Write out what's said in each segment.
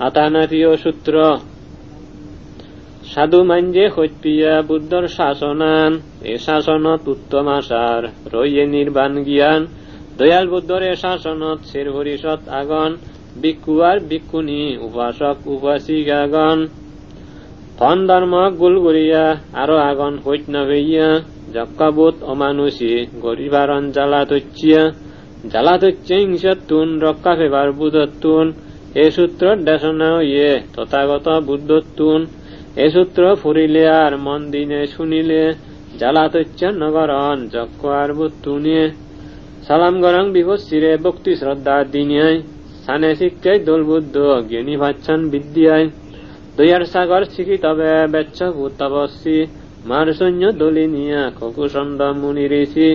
আতানাতীয় সূত্র সাধু মাঞ্জে হৈপিয়া বুদ্ধর শাসনান এ শাসনত উত্তম আসার রয়ে নির্বাণ জ্ঞান দয়াল বুদ্ধর এ শাসনত শের হরিষৎ আগন ভিক্ষু আর ভিক্ষুণী উপাসক উপাসিকাগণ ধন ধর্ম গুল গড়িয়া আরো আগন হৈত না হইয়া যক্কাবোধ অমানুষী গরিবারণ জ্বালাতচ্ছিয়া জ্বালাতচ্ছে হিংসতুন রক্ষা ফেবার বুধতুন এ সূত্র দেশনা হইয়ে তথাগত বুদ্ধতুন এ সূত্র ফুরিলে আর মন দিনে শুনিলে জ্বালাতচ্ছ নগরণ যক্ষ আর বুদ্ধুনে সালাম গরং বিভৎসিরে ভক্তি শ্রদ্ধা দিনিয়ায় সানে শিক্ষায় দোল বুদ্ধ জ্ঞানী ভাচ্ছান বিদ্যায় দয়ার সাগর শিখি তবে বেচ্ছ ভূতবস্যি মার সৈন্য দলি নিয়া খকুসন্দ মুনি ঋষি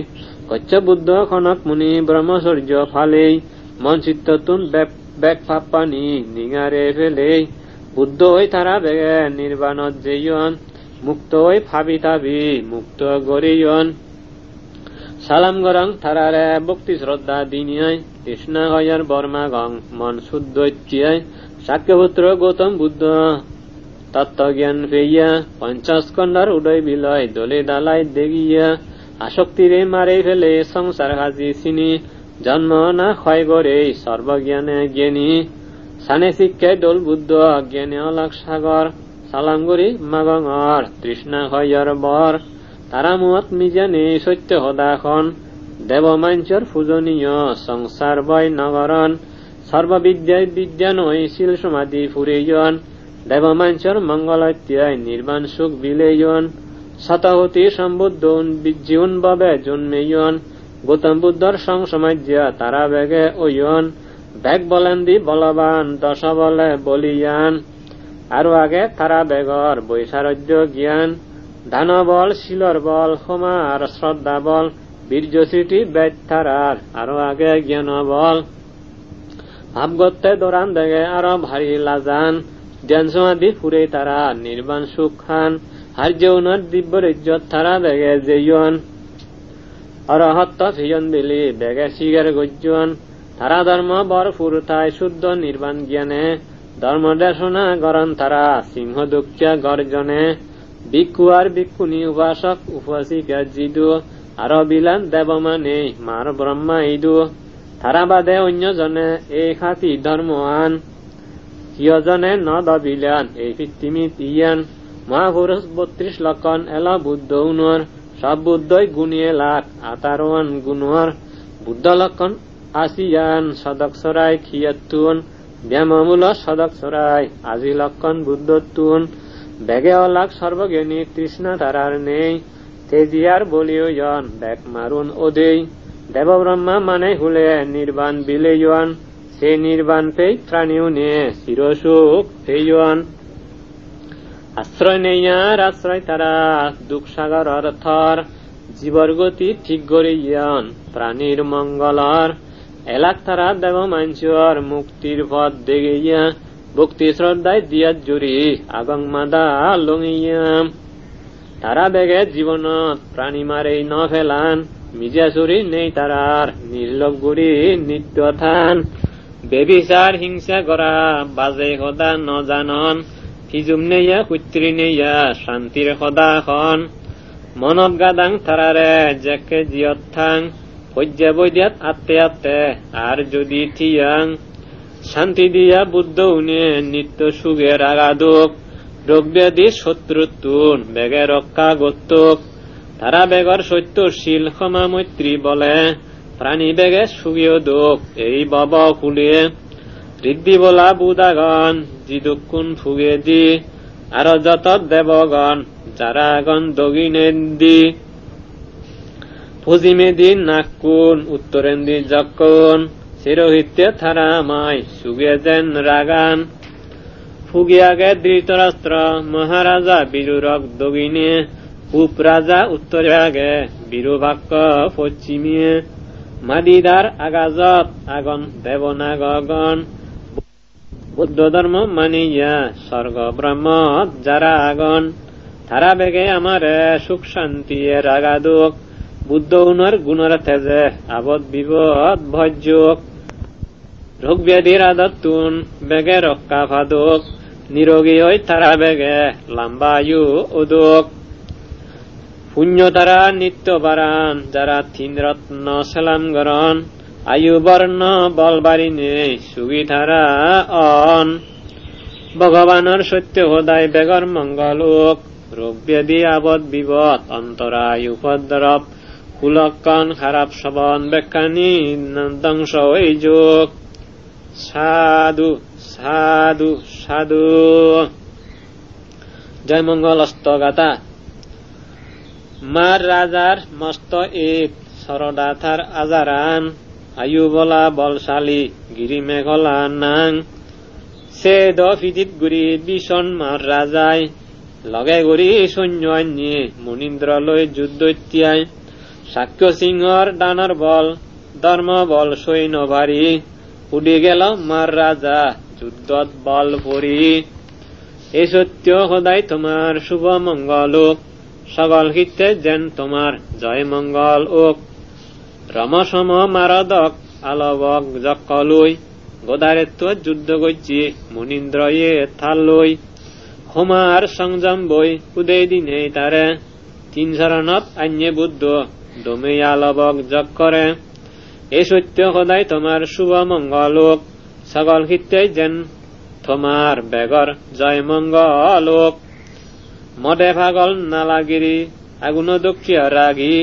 কচ্ছ বুদ্ধ খনক মুনি ব্রহ্মচর্য ফালেই মন চিত্ততুন বেগ ফাপ্পানি নিঙারে ফেলেই বুদ্ধ হই তারা বেগে নির্বাণত যেয়ন মুক্ত হই ফাবি তাবি মুক্ত গরিয়ন সালাম গরং থারারে ভক্তি শ্রদ্ধা দিনিয়ায় কৃষ্ণা হয়ার বর্মা গং মন শুদ্ধ ইচ্ছিয়ায় শাক্যপুত্র গৌতম বুদ্ধ তত্ত্বজ্ঞান পেইয়া পঞ্চস্কন্ধার উদয় বিলয় দলে দালাই দেগিয়া আসক্তিরে মারে ফেলে সংসার হাজি চিনি জন্ম না ক্ষয় করে সর্বজ্ঞানে জ্ঞানী সানে শিক্ষায় দোল বুদ্ধ জ্ঞানে অলক সাগর সালাম গরি মাগঙর তৃষ্ণা হয়র বর তারা মুহত মিজানে সত্য সদাখন দেবমাঞ্চর পূজনীয় সংসার বয় নগরণ সর্ববিদ্যায় বিদ্যা নয় শিল সমাধি ফুরেয়ন দেবমাঞ্চর মঙ্গলত্যায় নির্বাণ সুখ বিলেয়ন শতহতি সম্বুদ্ধন জীবন বাবে জন্মেয়ন গৌতম বুদ্ধর সংসমাজ্যা তারা বেগে ওয়ন বেগ বলেন্দি বলবান দশ বলে বলিয়ান আরো আগে তারা বেগর বৈশারজ্য জ্ঞান ধানবল শিলর বল ক্ষমা আর শ্রদ্ধা বল বীর্য স্মৃতি বেদ তারার আরো আগে জ্ঞান বল ভাবগত্তে দৌড়ান দেগে আরো ভারী লাজান জ্ঞান সমাধি ফুরে তারা নির্বাণ সুখ খান হার্য উন্নত দিব্য ইজ্জত তারা বেগে যেয়ন অরহত্ত ফিয়ন বিলি বেগে শিগের গজ্জন তারা ধর্ম বর ফুরতায় শুদ্ধ নির্বাণ জ্ঞানে ধর্ম দেশনা গরণ তারা সিংহ দুঃখা গর্জনে ভিক্ষু আর ভিক্ষুণী উপাসক উপাসিকা জিদু আর বিলান দেবমানে মার ব্রহ্মা ইদু তারা বাদে অন্যজনে এই খাতি ধর্মহান কিয়জনে ন দবিলান এই পৃথিবীত ইয়ান মহাপুরুষ 32 লক্ষণ এলা বুদ্ধ উনর সব বুদ্ধই গুণিয়ে লাখ 58 গুণর বুদ্ধ লক্ষণ আসিয়ান সদক্ষরায় খিয়াতুন ব্যামমূল সদক্ষরায় আজি লক্ষণ বুদ্ধতুন বেগে অলাক সর্বজ্ঞানী তৃষ্ণা তারার নেই তেজিয়ার বলিয়ন বেগ মারুন ওদেই দেব ব্রহ্মা মানে হুলে নির্বাণ বিলেয়ন সে নির্বাণ পেই প্রাণীও নে চিরসুখ পেয়ন আশ্রয় নেইয়ার আশ্রয় তারা দুঃখ সাগর অর্থর জীবর গতি ঠিক করিয়ান প্রাণীর মঙ্গলর এলাক তারা দেব মাঞ্চর মুক্তির পথ দেগিয়া ভক্তি শ্রদ্ধায় দিয়া জুড়ি আগং মাদা লঙিয়াম তারা বেগে জীবনত প্রাণী মারেই ন ফেলান মিজা চুরি নেই তারার নির্লোভ গুড়ি নিত্য থান বেবিচার হিংসা করা বাজে সদা ন জানন হিজুম নেইয়া কুত্রি নেইয়া শান্তির সদা খন মনত গাদাং তারারে জেকে জিয়ত থাং সজ্জা বৈদ্যাত আত্তে আত্তে আর যদি থিয়াং শান্তি দিয়া বুদ্ধ উনে নিত্য সুখের আগাদুক রোগ ব্যাধি শত্রুতুন বেগে রক্ষা গত্তুক তারা বেগর সত্যশীল ক্ষমা মৈত্রী বলে প্রাণী বেগে সুখীয় দুঃখ এই বব খুলিয়ে ঋদ্ধি বলা বুদাগণ জিদুকুন ফুগে দি আর যত দেবগণ যারা আগন দগিনেন্দি পশ্চিমেদি নাকুন উত্তরেন্দি যক্ষণ চিরহিত্যে থারা মায় সুগে যেন রাগান ফুগিয়াগে ধৃতরাষ্ট্র মহারাজা বীরুরক দগিনে উপ রাজা উত্তরে আগে বীরুভাক্য পশ্চিমে মাদিদার আগাজত আগন দেবনাগণ বুদ্ধ ধর্ম মানিয়া স্বর্গ ব্রহ্ম যারা আগন তারা বেগে আমারে সুখ শান্তি রাগাদুক বুদ্ধ উনর গুণর তেজে আবদ বিপদ ভজ্যক রোগ ব্যাধির আদতুন বেগে রক্ষা ফাদক নিরোগী হই তারা বেগে লম্বায়ু উদক পুণ্য তারা নিত্য বারান যারা তিন রত্ন সালাম গরণ আয়ু বর্ণ বল বাড়িনে সুগী তারা অন ভগবানের সত্য সদায় বেগর মঙ্গলোক রোগ ব্যাধি আবদ বিপদ অন্তরায় উপদ্রব কুলক্ষণ খারাপ শবন বেক্ষানি ধ্বংস এই যোগ সাধু সাধু সাধু। জয় মঙ্গল অস্তগাতা। মার রাজার মস্ত ঈদ সরদাথার আজারান আয়ু বলা বলশালী গিরি মেঘলা নাং সে দিত গুরি ভীষণ মার রাজায় লগে গুরি সৈন্য আনিয়ে মুনীন্দ্রলৈ যুদ্ধ ইত্যায় সাক্ষ্য সিংহর ডানার বল ধর্ম বল সৈন্য ভারী উডি গেল মার রাজা যুদ্ধত বল পরি। এই সত্য সদায় তোমার শুভ মঙ্গল ওক সকল হিতে যেন তোমার জয় মঙ্গল ওক রমসম মারদক আলবক যকলই গোদারেত্ব যুদ্ধ গজ্জি মুনীন্দ্রয়ে থালই হোমার সংযম বই উদয় দিনে তারে তিন শরণত আন্যে বুদ্ধ দমে আলবক যক করে। এই সত্য সদায় তোমার শুভ মঙ্গল ওক সকল হিতে যেন তোমার বেগর জয় মঙ্গল ওক মদে ভাগল নালাগিরি আগুন দক্ষিয়া রাগি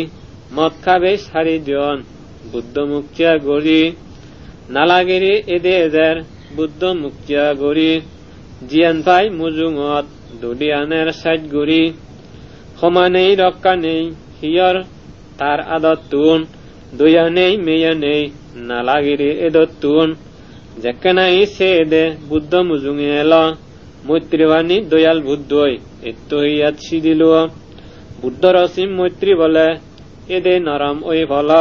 মদ খাবে সারি দিয়ন বুদ্ধ মুক্তিয়া গড়ি নালাগিরি এদে এদের বুদ্ধ মুক্তিয়া গড়ি জিয়ান পাই মুজুঙত দুডিয়ানের সাইড গড়ি ক্ষমা নেই রক্ষা নেই হিয়র তার আদত তুন দয়া নেই মেয়া নেই নালাগিরি এদত তুন যেখানাই সে এদে বুদ্ধ মুজুঙে এল মৈত্রীবাণী দয়াল বুদ্ধই এত ইয়াত সিদিল বুদ্ধ রসিম মৈত্রী বলে এদে নরম ওই ফল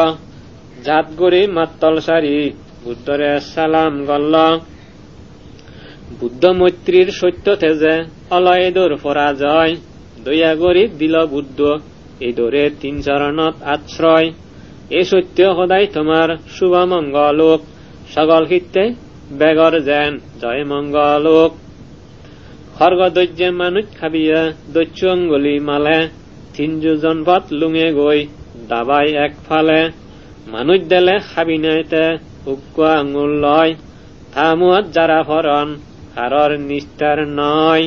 জাত গড়ি মাত্তল সারি বুদ্ধরে সালাম গল্ল বুদ্ধ মৈত্রীর সত্য তেজে অল এদোর পরাজয় দয়া গড়ি দিল বুদ্ধ এদোরে তিন চরণত আশ্রয়। এই সত্য সদায় তোমার শুভ মঙ্গল ওক সকল হিতে বেগর যেন জয় মঙ্গল ওক খর্গ দৈর্যে মানুষ খাবিয়া দৈত্য অঙ্গুলি মালে তিন যোজন পথ লুঙে গই দাবাই এক ফালে মানুষ দেলে খাবি নাইতে উকুয়া আঙুল লয় থামুয়াত যারা ফরন হারর নিষ্ঠার নয়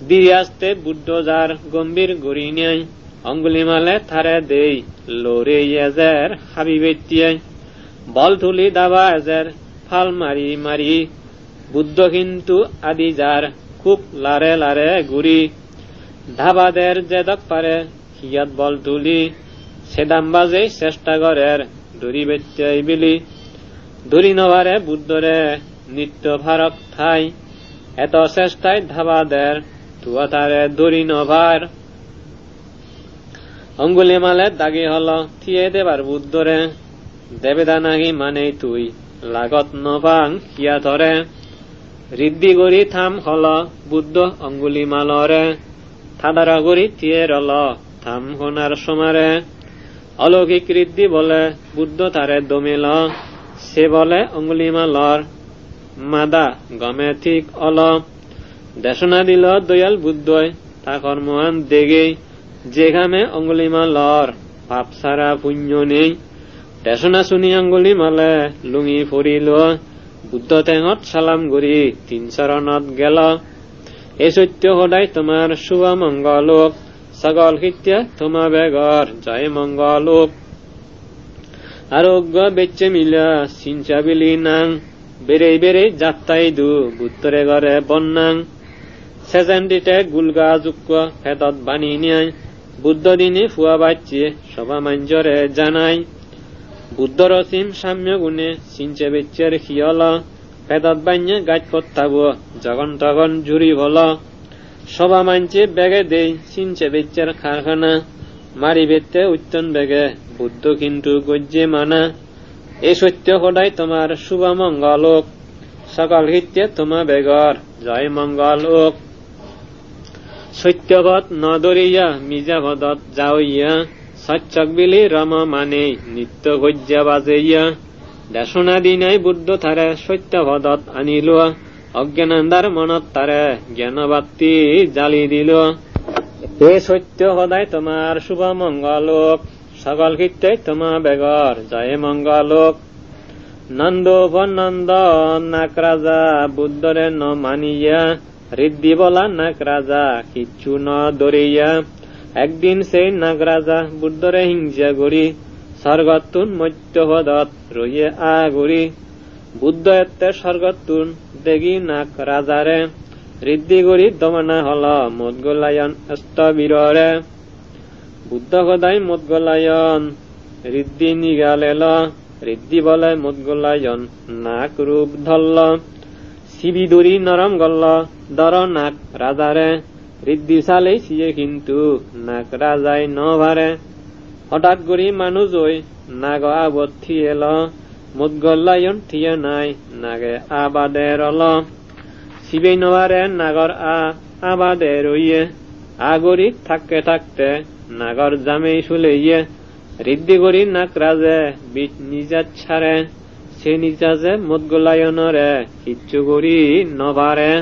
দিয়াস্তে বুদ্ধ যার গম্ভীর গড়ি নেয় অঙ্গুলি মালে থারে দেই লোরে এজের খাবি বেতিয়াই বল তুলি দাবা এজের ফাল মারি মারি বুদ্ধ কিন্তু আদি যার খুব লারে লারে ঘুরি ধাবাদের যেদক পারে হিয়াত বল তুলি সেদাম বাজে চেষ্টা করের দড়ি বেতিয়াই বিলি দড়ি নভারে বুদ্ধরে নিত্য ভারক ঠাই এত চেষ্টায় ধাবাদের তুয়া তারে দড়ি নভার অঙ্গুলি মালে দাগি হল থিয়ে দেবার বুদ্ধরে দেবেদা নাহি মানে তুই লাগত নভাং হিয়া ধরে ঋদ্ধি গড়ি থাম হল বুদ্ধ অঙ্গুলি মালরে থাদারা গড়ি থিয়ে রল থাম হোনার সমারে অলৌকিক ঋদ্ধি বলে বুদ্ধ তারে দমিল সে বলে অঙ্গুলি মালর মাদা গমে ঠিক অল দেশনা দিল দয়াল বুদ্ধই তা কর্মান দেগেই যেখানে অঙ্গুলি মালর পাপ সারা পুণ্য নেই দেশনা শুনি অঙ্গুলি মালে লুঙি ফরিল বুদ্ধ টেঙত সালাম গড়ি তিন চৰণত গেল। এই সত্য সদায় তোমাৰ শুভ মঙ্গল ওক সকল হিত্যা তোমা বেগর জয় মঙ্গল ওক আরোগ্য বেচে মিলা চিঞ্চা বিলি নাং বেড়ে বেড়ে যাত্রাই দু বুদ্ধরে ঘরে বন্যাং সেজেন্ডিতে গুলগা যুক্ক ফেদত বানি নিয়াই বুদ্ধ দিনে ফুয়া বাচ্চে সবা মাঞ্জরে জানাই বুদ্ধ রসিম সাম্য গুণে চিঞ্চে বেচ্চের খিয়ল ফেদত বান্যে গাছ পত্তাব জগন তগন জুড়ি বল সবা মাঞ্চে বেগে দেই চিঞ্চে বেচ্চের কারখানা মারি বেতে উত্তন বেগে বুদ্ধ কিন্তু গজ্জে মানা। এই সত্য সদায় তোমার শুভ মঙ্গল ওক সকল হিত্যে তোমা বেগর জয় মঙ্গল ওক সত্যবত নদরিয়া মিজাভদত যাওইয়া সচ্চক বিলি রম মানে নিত্য গজ্জা বাজেইয়া দেশনা দিনাই বুদ্ধ তারে সত্যপদত আনিল, অজ্ঞানান্দার মনত তারে জ্ঞানবাত্তি জালি দিল। এ সত্য সদায় তোমার শুভ মঙ্গলোক, সকল কীর্তে তোমা বেগর জয় মঙ্গলোক। নন্দ উপনন্দ নাক রাজা বুদ্ধরে ন মানিয়া, ঋদ্ধি বলা নাক রাজা কিচ্ছু ন দরিয়া। একদিন সেই নাগ রাজা বুদ্ধরে হিংসা করি, স্বর্গতুন মত্যপদত রইয়ে আগরি। বুদ্ধ এতে স্বর্গতুন দেখি নাগ রাজারে, ঋদ্ধি করি দমনা হল মদগলায়ন স্থবিররে। বুদ্ধ সদায় মদগলায়ন ঋদ্ধি নিগালেল, ঋদ্ধি বলে মদগলায়ন নাক রূপ ধরল। শিবি দরি নরম গল্ল দর নাক রাজারে, ঋদ্ধি চালেই সিয়ে কিন্তু নাক রাজাই নভারে। হঠাৎ করি মানুষ ওই নাগ আবত থিয়েল, মদগলায়ন থিয়ে নাই নাগে আবাদে রল। শিবেই নভারে নাগর আবাদে রইয়ে, আগরি থাকতে থাকতে নাগর জামেই শুলেইয়ে। ঋদ্ধি করি নাক রাজে বিট নিজা ছাড়ে, সে নিজাজে মদগলায়নরে কিচ্ছু করি নভারে।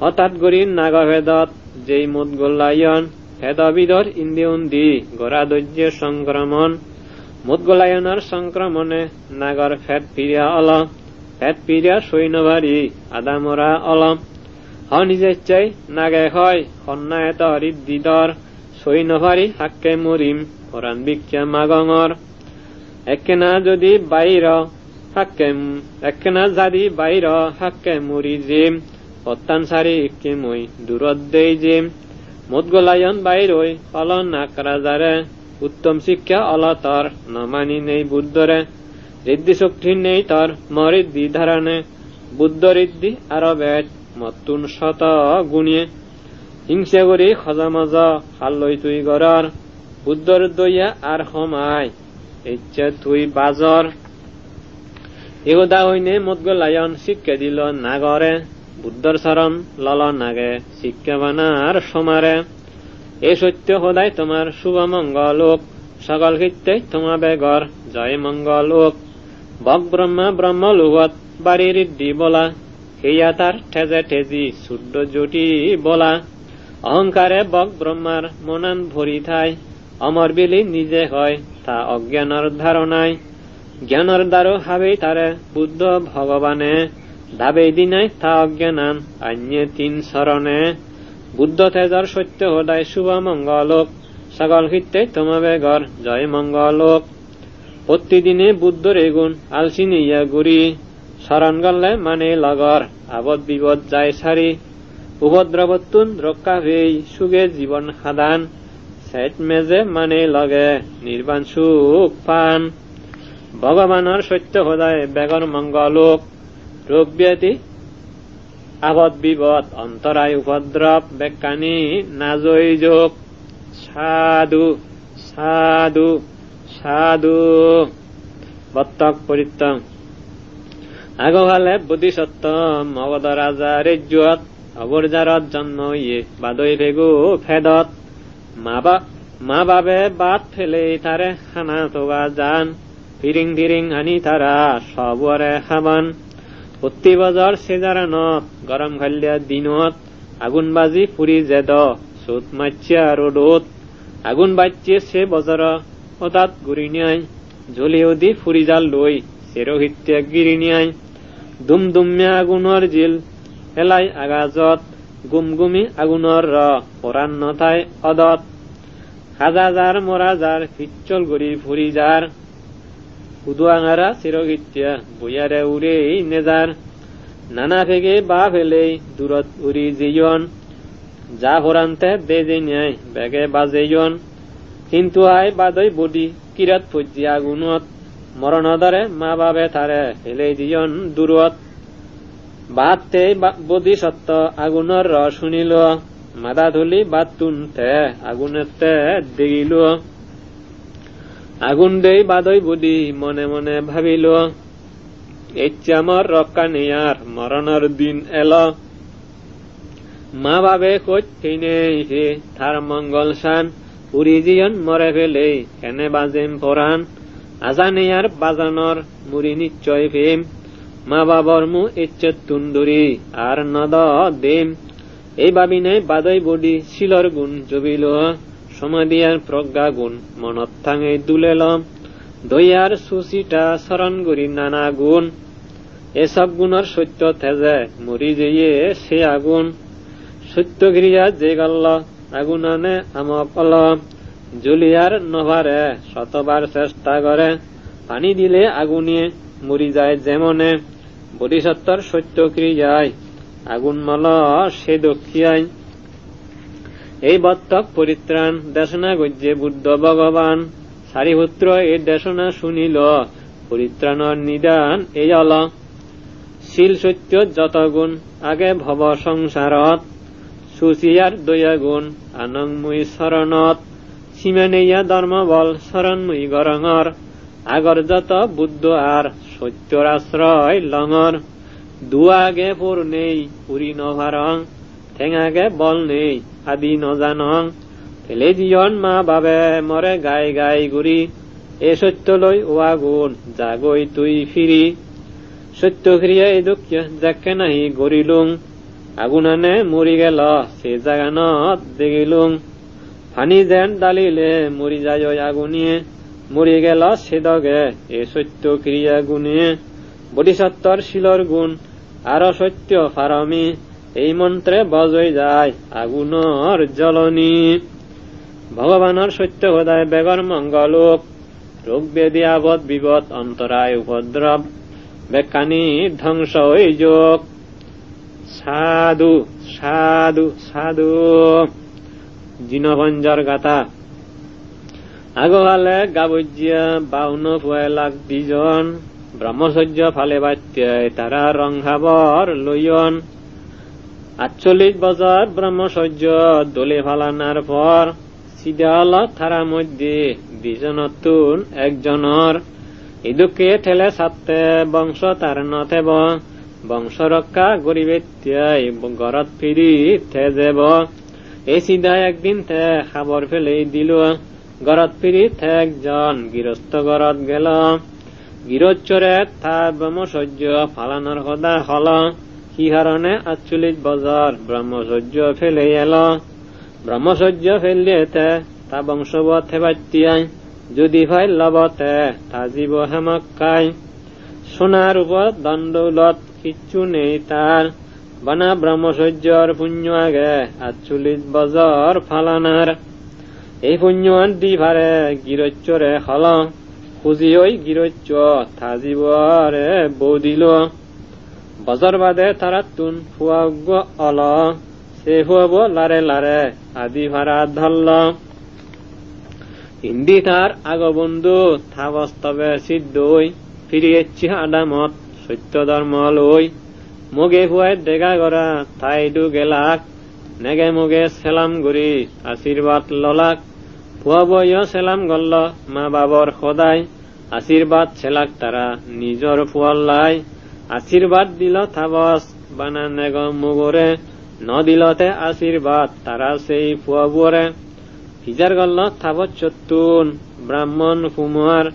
হঠাৎ করি নাগ ভেদত যেই মদগলায়ন, ভেদবিদর ইন্দিউন্দি গড়া দৈর্য সংক্রমণ। মদগলায়নের সংক্রমণে নাগর ফেট ফিরিয়া অল, ফেট ফিরিয়া সৈন্যবাড়ি আদামরা অল। হ নিজে চাই নাগে হয় সন্ন্যায়ত ঋদ্ধিদর, সৈন্যবাড়ি হাক্কে মরিম পরাণ বিক্ষা মাগঙর। একনা যদি বাইর হাক্কে মরি জিম, পত্তান সারি ইকে মই দূরত দেই জিম। মদগলায়ন বাইরই অল নাক রাজারে, উত্তম শিক্ষা অল তর নমানি নেই বুদ্ধরে। ঋদ্ধি শক্তি নেই তর মরিদ্ধি ধারণে, বুদ্ধ ঋদ্ধি আরো বেট মতুন শত গুণিয়ে। হিংসা করি খজামজ খালই তুই গড়র, বুদ্ধর দইয়া আর সমায় ইচ্ছা তুই বাজর। এগোদা হইনে মদগলায়ন শিক্ষা দিল নাগরে, বুদ্ধর চরণ লল নাগে শিক্ষা বানার সমারে। এ সত্য সদায় তোমার শুভ মঙ্গলোক, সকল কীর্তে তোমা বেগর জয় মঙ্গলোক। বক ব্রহ্মা ব্রহ্মলোকত বাড়ি ঋদ্ধি বলা, সেইয়া তার ঠেজে ঠেজি শুদ্ধ জটি বলা। অহংকারে বক ব্রহ্মার মনান ভরি থাই, অমর বিলি নিজে হয় তা অজ্ঞানৰ ধারণায়। জ্ঞানৰ দ্বারো হাবেই তারে বুদ্ধ ভগবানে, দাবেই দিনাই তা অজ্ঞানান আন্যে তিন শরণে। বুদ্ধ তেজর সত্য সদায় শুভ মঙ্গলোক, সকল কীর্তে তোমা বেগর জয় মঙ্গলোক। প্রতিদিনে বুদ্ধর এগুণ আলসি নিয়া গুরি, শরণ গলে মানে লগর আবদ বিপদ যায় সারি। উপদ্রবতুন রক্ষা হই সুগে জীবন সাধান, সেট মেজে মানে লগে নির্বাণ সুখ পান। ভগবানের সত্য সদায় বেগর মঙ্গলোক, রোগ ব্যাধি আবদ বিপদ অন্তরায় উপদ্রব বেকানি নাজই যোগ। সাধু সাধু সাধু। বত্তক পরিত্তম আগভালে বোধিসত্ত্ব মগধ রাজা রেজ্যত, অবর্জারত জন্ম ইয়ে বাদই ভেগু ফেদত। মা বাবে বাদ ফেলে তারে খানা তোগা যান, ফিরিং ফিরিং হানি তারা সবরে খাবান। প্রতি বজর সেজারানত গরম খালিয়া দিনত, আগুন বাজি ফুরি জেদ চোত মাচ্যা রোডত। আগুন বাচ্যে সে বজর হঠাৎ গুড়ি নিয়াই, জ্বলি উদি ফুরি জাল লই সেরোহিত্যা গিরি নিয়াই। দুমদুমিয়া আগুনৰ জিল হেলাই আগাজত, গুমগুমি আগুনৰ পৰাণ নথাই অদত। খাজা যাৰ মৰা যাৰ পিচ্চল গৰি ফুৰি যাৰ, উদুৱাঙাৰা চিৰগিত্যা বৈয়াৰে উৰেই নেজাৰ। নানা ভেগে বা ফেলেই দূৰত উৰি জীয়ন, যা ভৰান্তে বেজে ন্যায় বেগে বাজেয়ন। কিন্তু আই বাদৈ বডি কিৰাত ফজ্জি আগুনত, মৰণদৰে মা বাবে তাৰে ফেলেই জীয়ন দূৰত। বাতে বোধিসত্ত্ব আগুনৰ শুনিল, মাদা ধুলি বাদ তুনতে আগুনেতে দেখিল। আগুন দেই বাদৈ বুদ্ধি মনে মনে ভাবিল, আমার রক্ষা নেয়ার মরণের দিন এল। মা বাবে কই নেই হে তার মঙ্গল সান, উড়ি জীবন মরে ফেলে কেনে বাজেম পরাণ। আজানিয়ার বাজানর মুড়ি নিশ্চয় ফেম মা বাবর মু ইচ্ছেত তুন্দুরি আর নদ দেম এই ভাবিনে বাদই বডি শিলর গুণ জবিল সমাধিয়ার প্রজ্ঞা গুণ মনত থাঙে দুলেল দইয়ার সুচিটা স্মরণ করি নানা গুণ এসব গুণর সত্য থেজে মরি যেয়ে সে আগুন সত্য ক্রিয়া যে গল্ল আগুনানে আমক অল জুলিয়ার নভারে শতবার চেষ্টা করে পানি দিলে আগুনিয়ে মরি যায় যেমনে বোধিসত্ত্বর সত্য ক্রিয়ায় আগুন মল সে দক্ষিয়ায় এই বত্তক পরিত্রাণ দেশনা গজ্যে বুদ্ধ ভগবান সারিপুত্র এই দেশনা শুনিল পরিত্রাণর নিদান এই অল শিল সত্য যত গুণ আগে ভব সংসারত সুচিয়ার দয়া গুণ আনংময়ী শরণত সীমানেয়া ধর্মবল শরণময়ী গরঙর আগর যত বুদ্ধ আর সত্যর আশ্রয় লঙর দুয়াগে পুর নেই পুরী নভারং ঠেঙাগে বল নেই আদি নজানং ফেলে জীবন মা বাবে মরে গাই গাই গুরি এ সত্য লই ও আগুন জাগই তুই ফিরি সত্য ক্রিয়া এই দুঃখ যাকে নাহি গরিলুং আগুনানে মরি গেল সে জাগানত দেখিলুং ফানি যেন ডালিলে মরি যায় আগুনিয়ে মরি গেল সে দগে এ সত্য ক্রিয়া গুণিয়ে বোধিসত্ত্বর শিলর গুণ আর সত্য ফারমি এই মন্ত্রে বজই যায় আগুনর জ্বলনি ভগবানের সত্য সদায় বেগর মঙ্গলোক রোগ ব্যাধি আবদ বিপদ অন্তরায় উপদ্রব বেকানি ধ্বংস হই যোগ সাধু সাধু সাধু জিনভঞ্জর গাথা আগকালে গাবজিয়া 52 লাখ 2 জন ব্রহ্মচর্য ফালে বাত্যায় তারা রংহাবর লইয়ন 48 বছর ব্রহ্মচর্য দলে ফালানার পর সিদাল তারা মধ্যে 2 জনতুন একজনের ইদুকে ঠেলে সাথে বংশ তার নথেব বংশ রক্ষা গরিবেত্যাই ঘরত ফিরি থে যাব এই সিধা একদিন থে খাবার ফেলে দিল ঘরত ফিরি থে একজন গৃহস্থ ঘরত গেল গৃহচরে তার ব্রহ্মচর্য ফালানোর কথা হল কি কারণে 48 বছর ব্রহ্মচর্য ফেলে এল ব্রহ্মচর্য ফেললে তা বংশবত হেবাত্যাই যদি ভাই লবতে তা জীব হেমকায় সোনার উপর দণ্ডৌলত কিচ্ছু নেই তার বানা ব্রহ্মচর্যর পুণ্য আগে 48 বছর ফালানার এই পুণ্যন দি ভারে গিরচ্চরে হল খুঁজি ওই গিরচ্চ তা জীবরে বৌদিল বছর বাদে তারা তুন ফুয়াগ অল সে ফুয়াব লারে লারে আদি ভাড়া ধরল হিন্দি তার আগবন্ধু থা বাস্তবে সিদ্ধই ফিরিয়েছি আদামত সত্য ধর্ম লই মগে ফুয়াই দেখা করা তাইডু গেলাক নেগে মগে সেলাম গরি আশীর্বাদ ললাক ফুয়া বইয় সেলাম গল্ল মা বাবর সদায় আশীর্বাদ ছেলাক তারা নিজর ফুয়াল্লাই আশীর্বাদ দিল থাবস বানা নেগ মুগরে ন দিলতে আশীর্বাদ তারা সেই ফুয়াবরে হিজার গল্ল থাবত চতুন ব্রাহ্মণ কুমার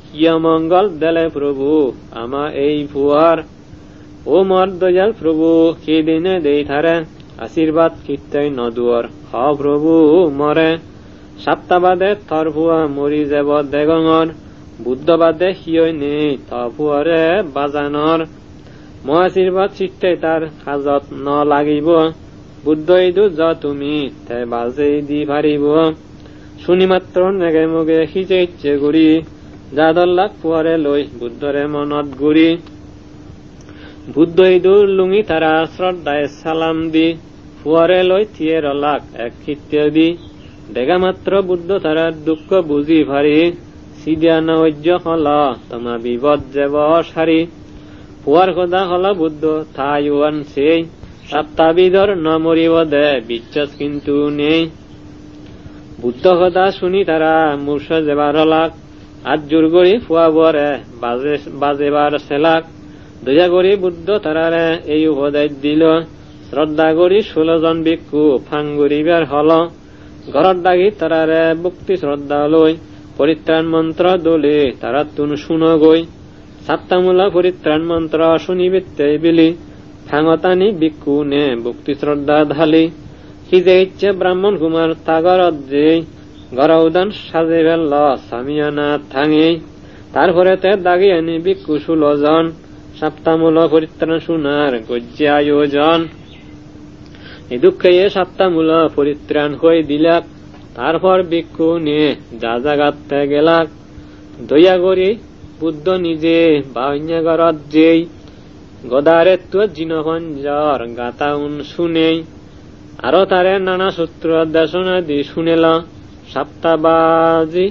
কিয় মঙ্গল দেলে প্রভু আমা এই ফুয়ার ও মর দয়াল প্রভু সেদিনে দেই থারে আশীর্বাদ কীর্তই নদুয়ার হ প্রভু মরে সপ্তাহবাদে থর ফুয়া মরি যাব দেগঙর বুদ্ধবাদে হিয়ই নেই থ ফুয়ারে বাজানর ম আশীর্বাদ চিত্তে তার হাজত ন লাগিব বুদ্ধ ইদু য তুমি তে বাজে দি পারিব শুনি মাত্র নেগে মুগে সিজে ইচ্ছে গুৰি যাদল্লাক ফুয়ারে লই বুদ্ধরে মনত গুৰি বুদ্ধ ইদুর লুঙি তারা শ্রদ্ধায় সালাম দি ফুয়ারে লই থিয়ে রলাক এক কীর্ত্য দি দেখা মাত্র বুদ্ধ তারার দুঃখ বুঝি ভারি সিদিয়া নৈজ্য হল তোমা বিপদ যাব সারি ফুয়ার কথা হল বুদ্ধ থাইওয়ান সেই সপ্তাবিধর ন মরিব দে বিশ্বাস কিন্তু নেই বুদ্ধ কথা শুনি তারা মূর্ষ যেবার হলাক আজ জোর করি ফুয়া বরে বাজেবার সেলাক দয়া করি বুদ্ধ তারারে এই উপদেশ দিল শ্রদ্ধা করি 16 জন ভিক্ষু ফাং করিবার হল ঘরত ডাকি তারারে ভক্তি শ্রদ্ধা লই পরিত্রাণ মন্ত্র দোলে তারা তুন শুনগই সাপ্তামূলা পরিত্রাণ মন্ত্র শুনিবিতে বিলি ফাঙতানি বিক্ষুনে ভক্তি শ্রদ্ধা ঢালি কি যে ইচ্ছে ব্রাহ্মণ কুমার তাগর অজ্জেই গরউদান সাজে ফেলল সামিয়ানা থাঙেই তারপরে তে দাগি আনি বিক্ষু 16 জন সপ্তামূল পরিত্রাণ শুনার গজ্জে আয়োজন এই দুঃখে সপ্তামূল পরিত্রাণ হয়ে দিলাক তারপর ভিক্ষু নিয়ে যা জাগাতে গেলাক দয়া করি বুদ্ধ নিজে বাহ্যগরত যেই গদারে তো জিনভঞ্জর গাতা শুনেই আরো তারে নানা সূত্র দেশনা দি শুনেল সপ্তাহবাজি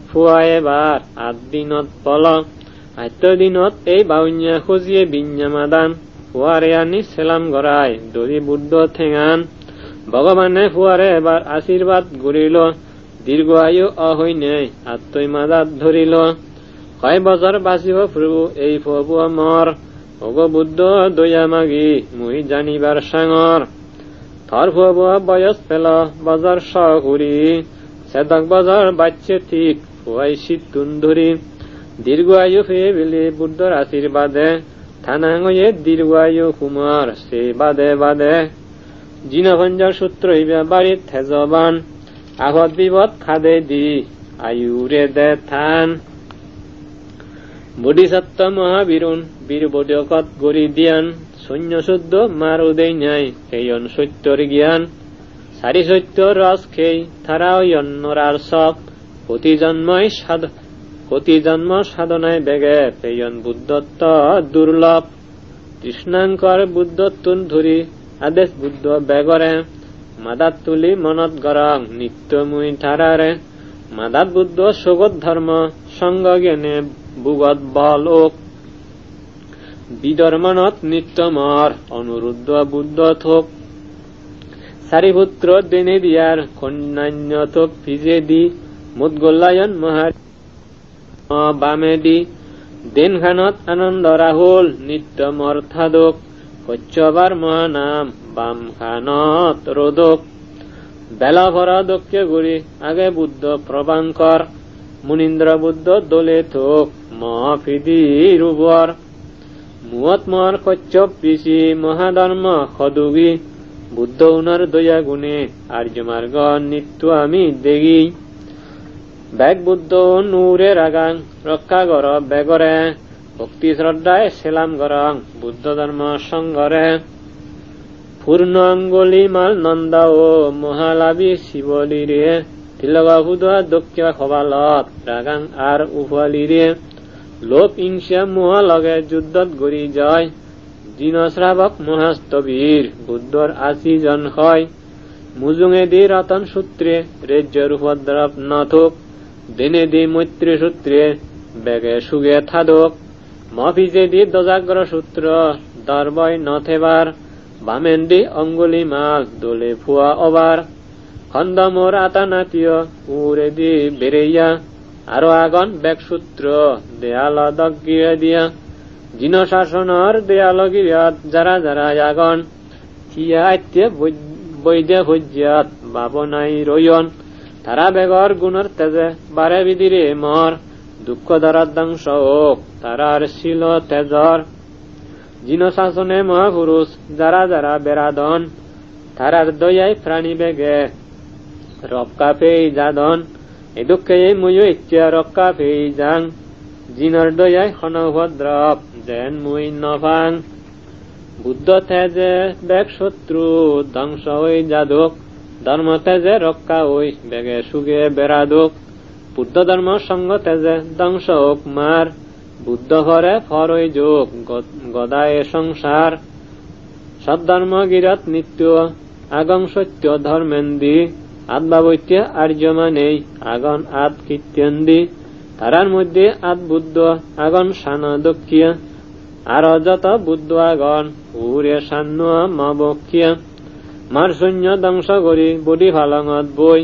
ফুয়া এবার 8 দিনত পল 8 দিনত এই বাউন্যা খুঁজিয়ে বিঞ্জামাদান ফুয়ারে আনি সেলাম গড়ায় দরি বুদ্ধ ঠেঙান ভগবানে ফুয়ারে এবার আশীর্বাদ গড়িল দীর্ঘ আয়ু অহৈ নেই আত্মই মাদাত ধরিল কয় বছর বাঁচিব প্রভু এই প্রভু মর অগ বুদ্ধ দয়া মাগি মুই জানিবার সাঙর থর প্রভু বয়স পেল বজর সহুরি সেদক বজর বাচ্চে ঠিক ফুয়াই শীতুন ধরি দীর্ঘ আয়ু পেয়ে বিলি বুদ্ধর আশীর্বাদে থানাঙয়ে দীর্ঘ আয়ু কুমার সে বাদে বাদে জিনভঞ্জর সূত্র হইবা বাড়িত থেজবান আগত বিপদ খাদে দি আয়ুরে দে থান বোধিসত্ত্ব মহাবীরুন বীর বোধকত গড়ি দিয়ান সৈন্য শুদ্ধ মার উদয় নাই সেইন সত্যর জ্ঞান সারি সত্য রস খেই তারাও অন্যরার সব প্রতি জন্ম সাধনায় বেগে পেয়ন বুদ্ধত্ব দুর্লভ কৃষ্ণাঙ্কর বুদ্ধত্বন ধরি আদেশ বুদ্ধ বেগরে মাদাত তুলি মনত গরং নিত্য মুই ঠারারে মাদাত বুদ্ধ সগত ধর্ম সঙ্গ জ্ঞানে বুগত বলোক বিদর মনত নিত্য মর অনুরুদ্ধ বুদ্ধ থোক সারিপুত্র দেনে দিয়ার কন্যান্য থোক ভিজে দি মুদগোল্লায়ন মহার বামে দি দেন খানত আনন্দ রাহুল নিত্য মর থাদক কচ্ছবার মহানাম বাম খানত রোদক বেলা ভরা দক্ষে গুড়ি আগে বুদ্ধ প্রবাঙ্কর মুনীন্দ্র বুদ্ধ দোলে থোক মহাফিদি রুবর মুয়ত মর কচ্ছপ পিসি মহাধর্ম সদুগী বুদ্ধ উনার দয়া গুণে আর্য মার্গ নিত্য আমি দেখি বেগ বুদ্ধ নূরে রাগাং রক্ষা কর বেগরে ভক্তি শ্রদ্ধায় সেলাম গরং বুদ্ধ ধর্ম সঙ্গরে পূর্ণ অঙ্গলি মাল নন্দা ও মহালাভী শিবলিরে তিলগাভুদা দক্ষ খবালত রাগাং আর উফালিরে লোভ হিংসা মোহ লগে যুদ্ধত গড়ি যায় জিন শ্রাবক মহাস্তবীর বুদ্ধর 80 জন হয় মুজুঙে দি রতন সূত্রে রেজ্যর উপদ্রব নথক দেনে দি মৈত্রী সূত্রে বেগে সুগে থাদক মফিজে দি দজাগ্র সূত্র দরবয় নথেবার বামেন দি অঙ্গুলি মাল দোলে ফুয়া অবার খন্দমোর আতানাতীয় উরে দি বেরেইয়া আরো আগন বেগ সূত্র দেয়াল দগিয়ে দিয়া জিন শাসনের দেয়াল গিরিয়াত যারা যারা আগন থিয়া আত্মীয় বৈদ্য ভোজ্যাত বাবনাই রয়ন তারা বেগর গুণর তেজে বারে বিদিরে মর দুঃখ দ্বারা ধ্বংস হোক তারার ছিল তেজর জিন শাসনে মহাপুরুষ যারা যারা বেড়াদন তারার দয়াই প্রাণী বেগে রক্ষা পেয়ে যাদন এ দুঃখে মুয়ো ইচ্ছা রক্ষা পেয়ে যাং জিনর দয়াই ক্ষণভদ্রব যেন মুই নভাং বুদ্ধ তেজে বেগ শত্রু ধ্বংস হই যাদক ধর্ম তেজে রক্ষা হই বেগে সুগে বেড়াদক বুদ্ধ ধর্ম সঙ্গ তেজে ধ্বংস হোক মার বুদ্ধ ঘরে ফরই যোগ গদায়ে সংসার সদ্ধর্ম গিরত নিত্য আগং সত্য ধর্মেন্দি আত্মাবৈত্য আর্য মানেই আগন আত কীর্ত্যন্দি তারার মধ্যে আত বুদ্ধ আগন সান দক্ষিয়া আর যত বুদ্ধ আগন উরে সান্ন মবক্ষিয়া মার শূন্য ধ্বংস করি বডি ফালঙত বই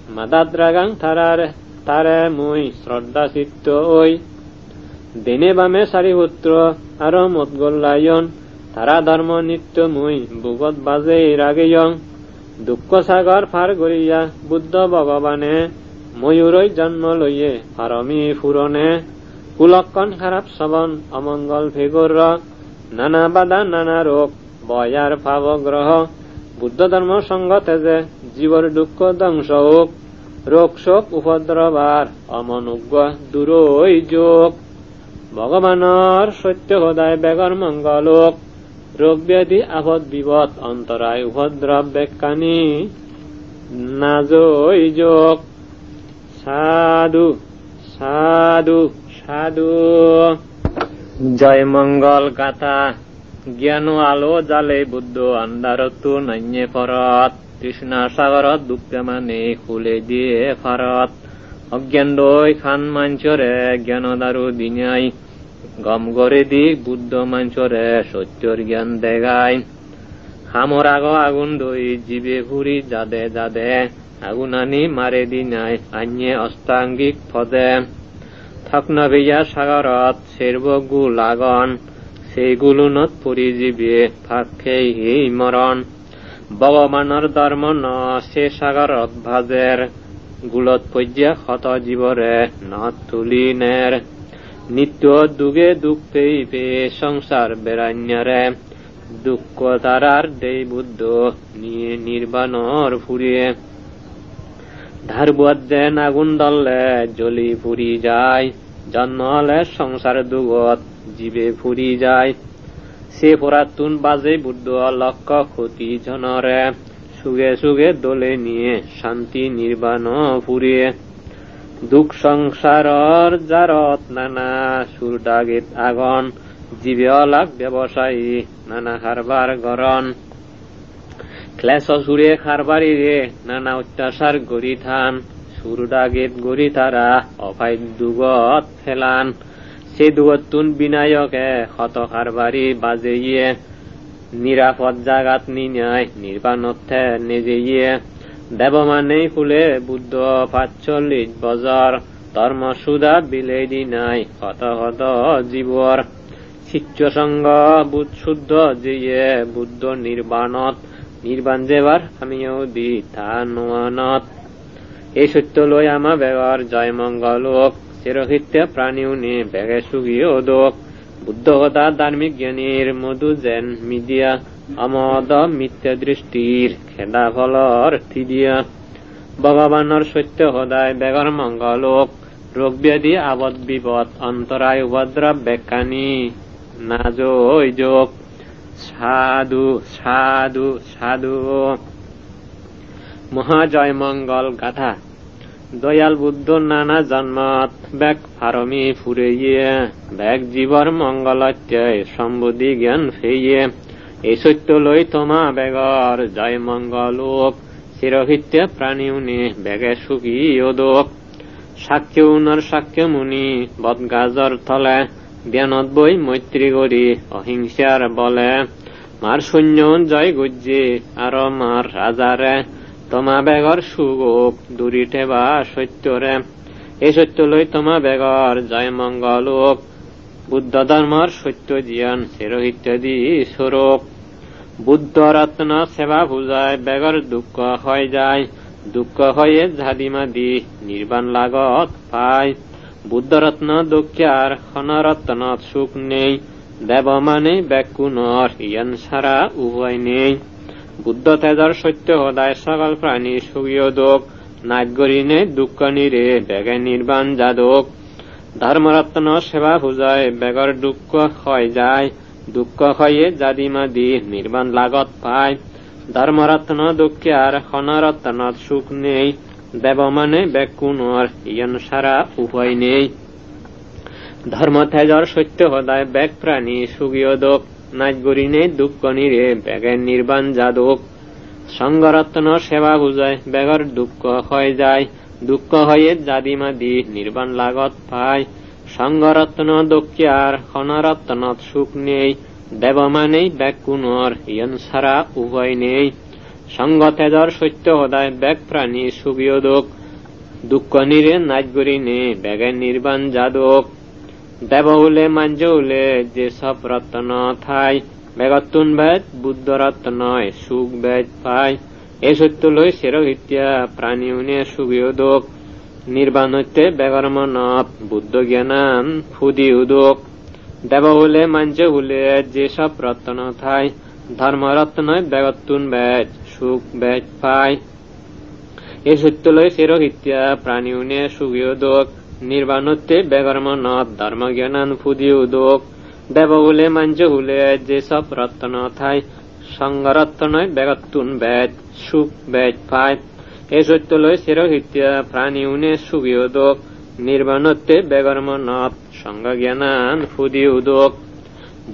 মাদাত রাগাং তারে মুই শ্রদ্ধা চিত্ত ওই দেনে বামে সারিপুত্র আর মতগোল্লায়ন তারা ধর্ম নিত্য মুই বুগত বাজে রাগেয়ং দুঃখ সাগর ফার গড়িয়া বুদ্ধ ভগবানে ময়ূরই জন্ম লইয়ে ফারমি ফুরনে কুলক্ষণ খারাপ শ্রবণ অমঙ্গল ভেগর নানা বাধা নানা রোগ বয়ার ভাবগ্রহ বুদ্ধ ধর্ম সঙ্গতে যে জীবর দুঃখ ধ্বংস হোক রোগ শোক উপদ্রবার অমনুজ্ঞ দূরই যোগ ভগবানৰ সত্য সদায় বেগৰ মংগলোক রোগ ব্যাধি আপদ বিপদ অন্তরায় উপদ্রব বেকানি নাজই যোগ সাধু সাধু সাধু। জয় মঙ্গল গাথা। জ্ঞান আলো জালে বুদ্ধ আন্ধারতো নান্যে পরত কৃষ্ণ সাগরত দুঃখে মানে খুলে দিয়ে ফারত অজ্ঞান দই খান মাঞ্চরে জ্ঞান দারু দিনাই গম গড়ে দি বুদ্ধ মাঞ্চরে সত্যর জ্ঞান দেগাই হামর আগ আগুন দই জীবে ঘুরি যাদে যাদে আগুন আনি মারে দিনাই আন্যে অষ্টাঙ্গিক পদে থকনা বেয়া সাগরত সেরবগু লাগন সেইগুলোনত পরি জীবে ফাঁকেই এই মরণ ভগবানৰ ধৰ্ম ন সে সাগরত ভাজের গুলত পর্যা ক্ষত জীবরে নথ তুলি নের নিত্য দুগে দুঃখ পেয়ে সংসার বেড়াইনারে দুঃখ তারার দেই বুদ্ধ নিয়ে নির্বাণর ফুরিয়ে ধারবুয়াত যেন আগুন দললে জ্বলি ফুরি যায় জন্ম হলে সংসার দুগত জীবে ফুরি যায় সে ফোরাতুন বাজে বুদ্ধ লক্ষ্য ক্ষতি জনরে সুগে সুগে দলে নিয়ে শান্তি নির্বাণ ফুরিয়ে দুঃখ সংসারর জারত নানা সুর ডাগিত আগন জীবে অলাক ব্যবসায়ী নানা কারবার গরণ ক্লেশ সুরে কারবারি রে নানা অত্যাচার গড়ি থান সুর ডাগিত গড়ি তারা অফাই দুগত ফেলান সে দুগতুন বিনায়কে ক্ষত কারবারি বাজে ইয়ে নিরাপদ জাগাত নিনায় নির্বাণথে নিজে ইয়ে দেবমানেই ফুলে বুদ্ধ ৪৫ বছর ধর্ম সুদা বিলে দিনাই হত হত জীবর শিষ্য সঙ্গ বুধ শুদ্ধ জিয়ে বুদ্ধ নির্বাণত নির্বাণ যেবার আমিও দি তা নোয়ানত এই সত্য লই আমা বেগর জয় মঙ্গলোক চিরহিত্য প্রাণীও নে বেগে সুগিও দোক বুদ্ধ কথা ধার্মিক জ্ঞানীর মধু যেন মিডিয়া অমদ মিথ্যা দৃষ্টির খেদা ফলর থিদিয়া ভগবানৰ সত্য সদায় বেগৰ মঙ্গলোক রোগ ব্যাধি আবদ বিপদ অন্তরায় উপদ্রব বেকানি নাজই যোগ সাধু সাধু সাধু। মহাজয় মঙ্গল গাথা। দয়াল বুদ্ধ নানা জন্মত বেগ ফারমি ফুরিয়ে বেগ জীবর মঙ্গলত্যয় সম্বুদ্ধি জ্ঞান ফেয়ে এই সত্য লই তোমা বেগর জয় মঙ্গলোক চিরহিত্য প্রাণীউনি বেগে সুখী ওদোক সাক্ষ্য উনর সাক্ষ্য মুনি বদগাজর থলে জ্ঞানত বই মৈত্রী গরি অহিংসার বলে মার শূন্য জয় গুজ্জি আর মার রাজারে তোমা বেগর সুগোক দূরিঠে বা সত্যরে এই সত্য লই তোমা বেগর জয় মঙ্গলোক বুদ্ধ ধর্মর সত্য জিয়ান চিরহিত্যাদি স্বরূপ বুদ্ধ রত্ন সেবা পূজায় বেগর দুঃখ হয় যায় দুঃখ হয়ে ঝাদিমাদি নির্বাণ লাগত পায় বুদ্ধ রত্ন দুঃখার ক্ষণরত্নত সুখ নেই দেব মানে ব্যাকুণর ইয়ান সারা উভয় নেই বুদ্ধ তেজর সত্য সদায় সকল প্রাণী সুখীয় দোক নাগ গরিনে দুঃখ নিরে বেগে নির্বাণ যাদক ধর্মরত্ন সেবা পূজায় বেগর দুঃখ হয় যায় দুঃখ হয়ে জাদিমাদি নির্বাণ লাগত পায় ধর্মরত্ন দুঃখার ক্ষণরত্নত সুখ নেই দেব মানে ব্যাকুণর ইয়ান সারা উভয় নেই ধর্ম তেজর সত্য সদায় বেগ প্রাণী সুখীয় দোক নাচ গরিনে দুঃখ নিরে বেগের নির্বাণ যাদক সঙ্গরত্ন সেবা বুঝায় বেগর দুঃখ হয় যায় দুঃখ হয়ে জাদিমাদি নির্বাণ লাগত পায় সঙ্গরত্ন দক্ষিয়ার ক্ষণরত্নত সুখ নেই দেব মানেই ব্যাকুণর ইয়ান সারা উভয় নেই সঙ্গ তেজর সত্য সদায় বেগ প্রাণী সুখীয় দোক দুঃখ নিরে নাচ গরিনে বেগের নির্বাণ যাদক দেব হলে মাঞ্জ হলে যে সব রত্ন থাই বেগতুন বেদ বুদ্ধ রত্নয় সুখ বেদ পায় এই সত্য লই চিরহিত্যা প্রাণী উনে সুখীয় দোক নির্বাণ হইতে বেগর্ম নব বুদ্ধ জ্ঞানান ফুদি উদক দেব হলে মাঞ্চ হলে যেসব রত্ন থাই ধর্মরত্ন বেগত্তুন বেজ সুখ বেজ পায় এ সত্যলয় সেরহিত্যা প্রাণী উনে সুগিয়োদক নির্বাণ হইতে বেগর্ম নব ধর্ম জ্ঞানান ফুদি উদক দেব হলে মাঞ্চ হলে যেসব রত্ন থাই সংগরত্ন বেগত্তুন বেজ সুখ বেজ পায় এ সত্যলয় সেরহিত্যা প্রাণী উনে সুগিয়োদক নির্বাণ হইতে বেগর্ম নব সংগ জ্ঞানান ফুদি উদক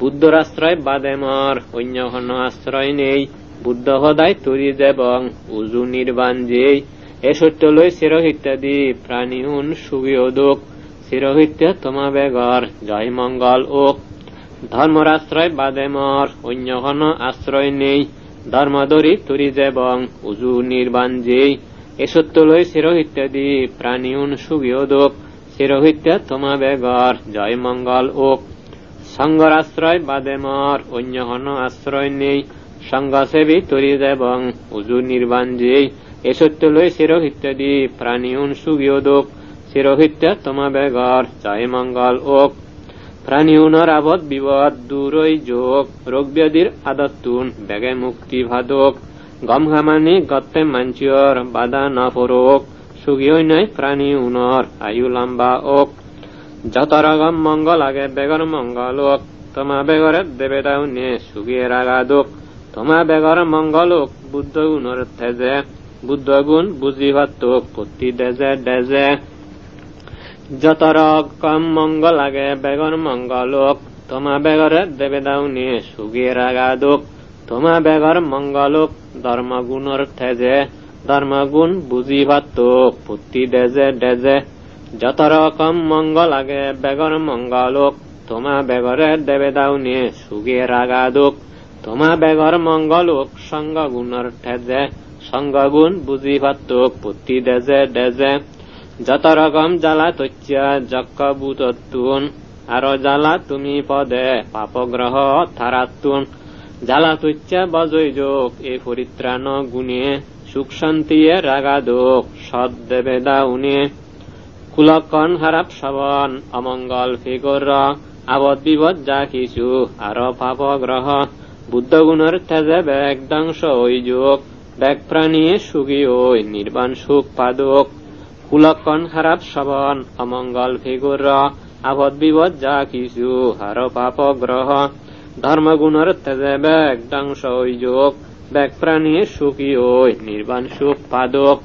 বুদ্ধর আশ্রয় বাদে মর অন্য হন আশ্রয় নেই বুদ্ধ সদায় তরি দেবং উজু নির্বাণ যেই এ সত্যলয় চিরহিত্যাদি প্রাণী উন সুগিয়োদক চিরহিত্যা তোমা বেগর জয় মঙ্গল ওক ধর্মরাশ্রয় বাদে মর অন্য হন আশ্রয় নেই ধর্মদরি তরি দেবং উজু নির্বাণ যেই এ সত্যলয় চিরহিত্যাদি প্রাণী উন সুগিয়োদক চিরহিত্যা তোমা বেগর জয় মঙ্গল ওক সংগরাশ্রয় বাদে মর অন্য হন আশ্রয় নেই সংগসেবী তরি দেবং উজু নির্বাণ যেই এ সত্যলয় চিরহিত্যাদি প্রাণী উন সুগিয়োদক চিরহিত্যা তোমা বেগর জয় মঙ্গল ওক প্রাণী উনর আবদ বিবদ দূরই যোগ রোগ ব্যাধির আদত্তুন বেগে মুক্তি ভাদক গম ঘামানি গত্তে মাঞ্চিয়র বাধা না পরোক সুগিয়ই নাই প্রাণী উনর আয়ু লম্বা ওক যত রকম মঙ্গল আগে বেগর মঙ্গলোক তোমা বেগরে দেবেদাও নে সুগিয়ে রাগাদোক তোমা বেগর মঙ্গলোক বুদ্ধ গুণর থেজে বুদ্ধ গুণ বুঝি ভাতোক পত্তি দেজে দেজে যত রকম মঙ্গল আগে বেগর মঙ্গলোক তোমা বেগরে দেবেদাও নে সুগিয়ে রাগাদোক তোমা বেগর মঙ্গলোক ধর্মগুণর থেজে ধর্মগুণ বুঝি ভাতোক পত্তি দেজে দেজে যত রকম মঙ্গল আগে বেগর মঙ্গলোক তোমা বেগরে দেবেদাও নে সুগে রাগাদোক তোমা বেগর মঙ্গলোক সঙ্গ গুণর ঠেজে সঙ্গ গুণ বুঝি ভাতোক পত্তি দেজে দেজে যত রকম জ্বালা তচ্যা যক্ক বুতত্তুন আরো জ্বালা তুমি পদে পাপগ্রহ থারাত্তুন জ্বালা তচ্যা বজই যোগ এ পরিত্রাণ গুণে সুখ শান্তিয়ে রাগাদোক সদ দেবেদাও নে কুলক্ষণ হারাপ শ্রবণ অমঙ্গল ফিগর আবদ বিবদ যা কিছু আর পাপগ্রহ বুদ্ধ গুণের তেজে বেগ দাংশ ওই যোগ বেগ প্রাণী সুখী ওই নির্বাণ সুখ পাদক কুলক্ষণ হারাপ শ্রবণ অমঙ্গল ফিগর আবদ বিবদ যা কিছু আর পাপগ্রহ ধর্মগুণের তেজে বেগ দাংশ ওই যোগ বেগ প্রাণী সুখী ওই নির্বাণ সুখ পাদক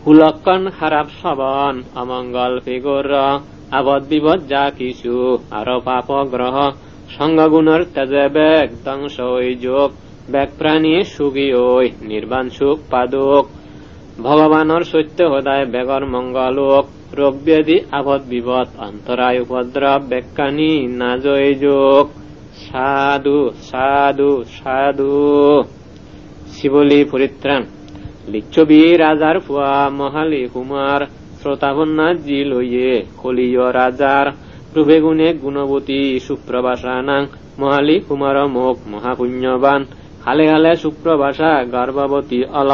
কুলক্ষণ খারাপ শ্রবণ অমঙ্গল ফিগর আবদ বিবদ যা কিছু আর পাপগ্রহ সঙ্গগুণের তেজে বেগ ধ্বংস ওই যোগ বেগ প্রাণী সুখী ওই নির্বাণ সুখ পাদক ভগবানের সত্য সদায় বেগর মঙ্গলোক রোগ ব্যাধি আবদ বিবদ অন্তরায় উপদ্রব বেকানি না জয় যোগ সাধু সাধু সাধু শিবলি পরিত্রাণ লিচ্ছবি রাজার ফুয়া মহালি কুমার শ্রোতাবন্যা জি লইয়ে কলিয় রাজার রূপে গুণে গুণবতী সুপ্রবাসানাং মহালি কুমার মুখ মহাপুণ্যবান হালে হালে সুপ্রবাসা গর্ভবতী অল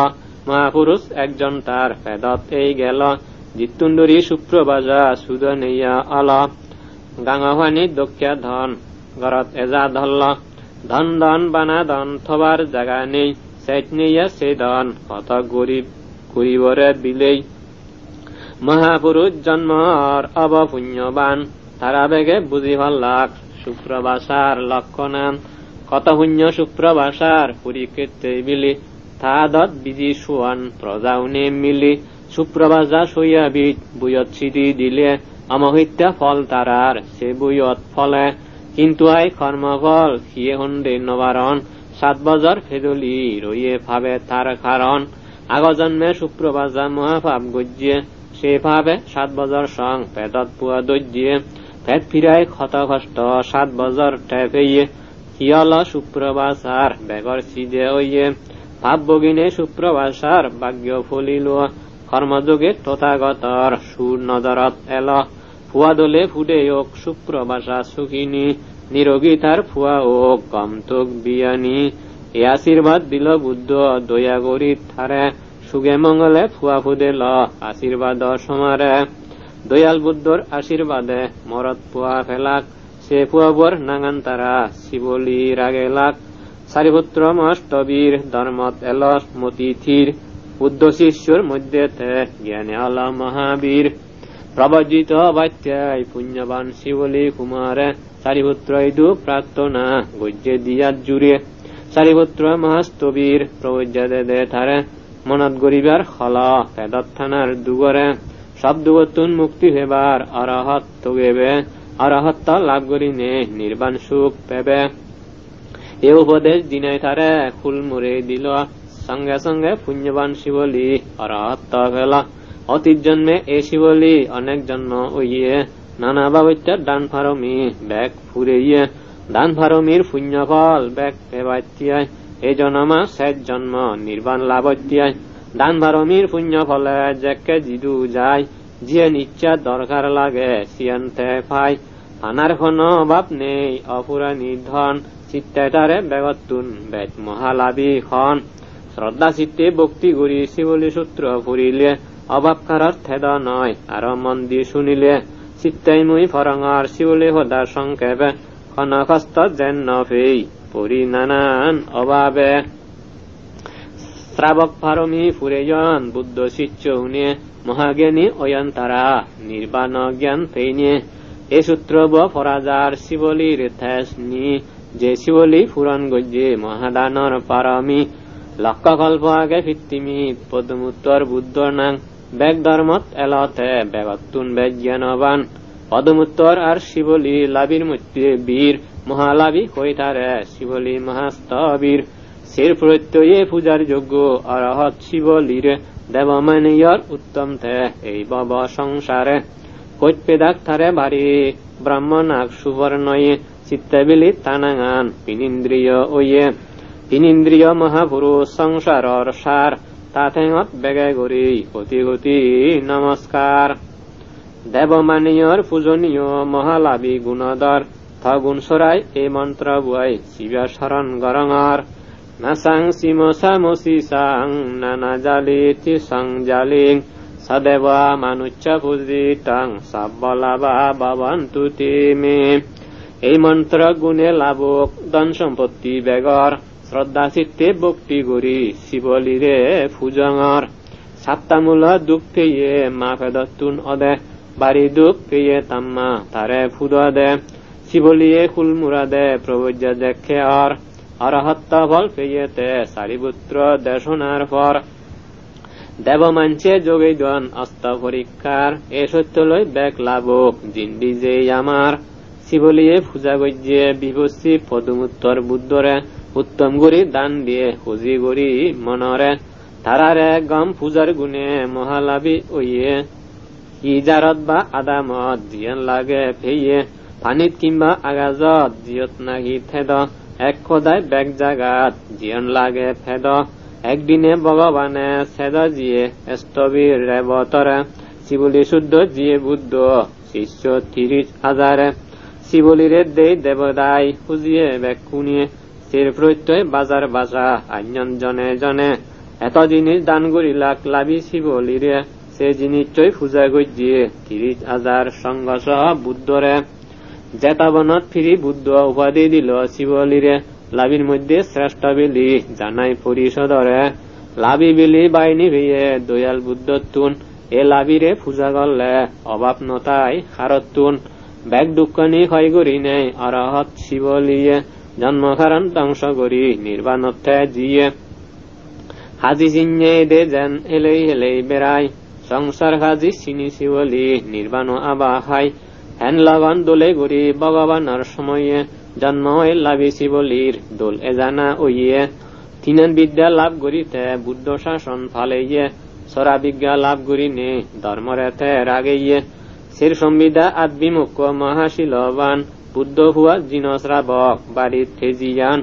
মহাপুরুষ একজন তার পেদত এই গেল জিতুন্দরী সুপ্রবাসা সুদ নেইয়া অল গাঙাহানি দক্ষা ধন গরত এজা ধরল ধন ধন বানা ধন থবার জাগা নেই সেট নেইয়া সে ধন কত গরিব গরিবরে বিলেই মহাপুরুষ জন্মর অবপুণ্যবান তারা বেগে বুঝি ভাল্লাক সুপ্রবাসার লক্ষণান কত পুণ্য সুপ্রবাসার পরিকৃতে বিলি তাদত বিজি সোয়ান প্রজাউনে মিলি সুপ্রবাসা সইয়া বীজ বুয়ত সিদ্ধি দিলে অমহিত্যা ফল তারার সে বুয়ত ফলে কিন্তু আই কর্মফল সিয়ে হন্ডে নবারণ 7 বছর ফেদলি রইয়ে ভাবে তার কারণ আগ জন্মে সুপ্রবাসা মহাপাপ গজ্যে সে ভাবে 7 বছর সং পেদত পুয়া দজ্যে পেট ফিরায় ক্ষত কষ্ট 7 বছর টেপেয়ে হিয়ল সুপ্রবাসার বেগর সিজে হইয়ে ভাব বগিনে সুপ্রবাসার ভাগ্য ফলিল কর্মযোগে তথাগতর সুর নজরত এল ফুয়া দলে ফুডে ওক সুপ্রবাসা সুখিনী নিরোগী তার ফুয়া ওক কমতক বিয়ানি এ আশীর্বাদ দিল বুদ্ধ দয়া করি তারে সুগে মঙ্গলে ফুয়া ফুদেল আশীর্বাদ সমারে দয়াল বুদ্ধর আশীর্বাদে মরত পুয়া ফেলাক সে পুয়াবর নাঙান তারা শিবলি রাগেলাক সারিপুত্র মষ্টবীর ধর্মত এলস মতিথির বুদ্ধ শিষ্যর মধ্যে জ্ঞানে আল মহাবীর প্রবজিত বাচ্চায় পুণ্যবান শিবলি কুমারে সারিপুত্র ইদু প্রার্থনা গজ্জে দিয়াত জুড়ে সারিপুত্র মহাস্তবীর প্রবজ্জা দে থারে মনত গরিবার খল পেদত থানার দুগরে সব দুগতুন মুক্তি হেবার অরহত তোগেবে অরহত্ত লাভ করিনে নির্বাণ সুখ পেবে এ উপদেশ দিনাই থারে ফুল মুড়ে দিল সঙ্গে সঙ্গে পুণ্যবান শিবলি অরহত্ত ফেল অতীত জন্মে এ শিবলি অনেক জন্ম ওইয়ে নানা বাবচ্চার দান ফারমি ব্যাগ ফুরেইয়ে দান ফারমির পুণ্য ফল ব্যাগ পেবাইতিয়ায় এই জন্মা শেষ জন্ম নির্বাণ লাভত্যায় দান ফারমির পুণ্য ফলে যেকে জিদু যায় যে ইচ্ছা দরকার লাগে সিয়ান্তে পায় আনার কোনো অভাব নেই অপুরানি ধন চিত্তে তারে বেগতুন বেদ মহালাভী খন শ্রদ্ধা চিত্তে ভক্তি করি শিবলি সূত্র ফুরিলে অভাব কারর থেদ নয় আর মন দিয়ে শুনিলে চিত্তাই মুই ফরঙর শিবলি সদা সংক্ষেপে খনখস্ত যেন নফেই পরি নানান অভাবে শ্রাবক ফারমি ফুরেয়ন বুদ্ধ শিষ্য উনে মহাজ্ঞানী অয়ন তারা নির্বাণ জ্ঞান ফেইনে এ সূত্র ফরাজার শিবলির থেস নি যে শিবলি ফুরন গজ্জে মহাদানর পারমি লক্ষ কল্প আগে ফিত্তিমি পদমুত্তর বুদ্ধ নাং বেগ ধর্মত এলতে বেগতুন বেগ জ্ঞানবান পদমুত্তর আর শিবলি লাভীর মধ্যে বীর মহালাভী হইতারে শিবলি মহাস্তবীর শির প্রত্যয়ে পূজার যোগ্য অরহত শিবলির দেবমানিয়র উত্তম থে এই বব সংসারে কৈপেদাক থারে ভারী ব্রাহ্মণাক সুবর্ণয়ে চিত্তাবিলি তানাঙান পিনিন্দ্রিয় ওয়ে পিনিন্দ্রিয় মহাপুরুষ সংসারর সার তাথেঙত বেগে গরি গতি গতি নমস্কার দেবমানিয়র পূজনীয় মহালাভী গুণধর থগুণ সরাই এই মন্ত্র বুয়াই শিবা শরণ গরঙর নাসাং সিমসামসি সাং নানা জালিতি সং জালিং সদেবা মানুচ্চ পূজিতাং সাব্বলাভা ভবন্তু তে মে এই মন্ত্র গুণে লাভক ধন সম্পত্তি বেগর শ্রদ্ধা চিত্তে ভক্তি করি শিবলিরে পূজঙর সাত্তামূল দুঃখ পেয়ে মা ফেদতুন অদে বাড়ি দুঃখ পেয়ে তাম্মা তারে ফুদ দে শিবলিয়ে কুলমুরা দে প্রবজ্জা দেখে অরহত্ত ফল পেয়েতে সারিপুত্র দেশনার পর দেবমাঞ্চে যোগেদন অস্ত পরীক্ষার এ সত্য লই বেগ লাভক জিন্দি যে আমার শিবলিয়ে পূজা গজ্যে বিভূষি পদমুত্তর বুদ্ধরে উত্তম গুরি দান দিয়ে খুঁজি গরি মনরে তারারে গম পূজার গুণে মহালাভী ওইয়ে ইজারত বা আদামত জিয়ন লাগে ফেইয়ে পানিত কিংবা আগাজত জিয়ত নাহি থেদ এক খোদায় বেগ জাগাত জিয়ন লাগে ফেদ একদিনে ভগবানে ছেদ জিয়ে স্তবীর রেবতরে শিবলি শুদ্ধ জিয়ে বুদ্ধ শিষ্য 30,000 শিবলিরে দেই দেবদায় খুঁজিয়ে বেগ কুনিয়ে শির প্রত্যয় বাজার বাসা আঞ্জন জনে জনে এত জিনিস দান করিলাক লাভী শিবলিরে সে জিনিসই পূজা গজ্যে 30,000 সঙ্গসহ বুদ্ধরে জেতাবনত ফিরি বুদ্ধ উপাধি দিল শিবলিরে লাভীর মধ্যে শ্রেষ্ঠ বিলি জানাই পরিষদরে লাভী বিলি বাইনি ভেয়ে দয়াল বুদ্ধতুন এ লাভীরে পূজা করলে অভাব নতাই খারতুন ব্যাগ দুঃখনি ক্ষয় করি নেই অরহত শিবলিয়ে জন্ম কারণ ধ্বংস করি নির্বাণতে জিয়ে হাজি চিহ্নে দে যেন হেলেই হেলেই বেড়াই সংসার হাজি চিনি শিবলি নির্বাণ আবা খাই হেন লগন দোলে গরি ভগবানের সময়ে জন্ম লাভী শিবলির দোল এজানা ওইয়ে তিনান বিদ্যা লাভ করিতে বুদ্ধ শাসন ফালেইয়ে সরা বিজ্ঞা লাভ করি নে ধর্মরেতে রাগেইয়ে শির সংবিদা আত্মিমুখ মহাশীলবান বুদ্ধ হুয়া জিন শ্রাবক বাড়ির থেজিয়ান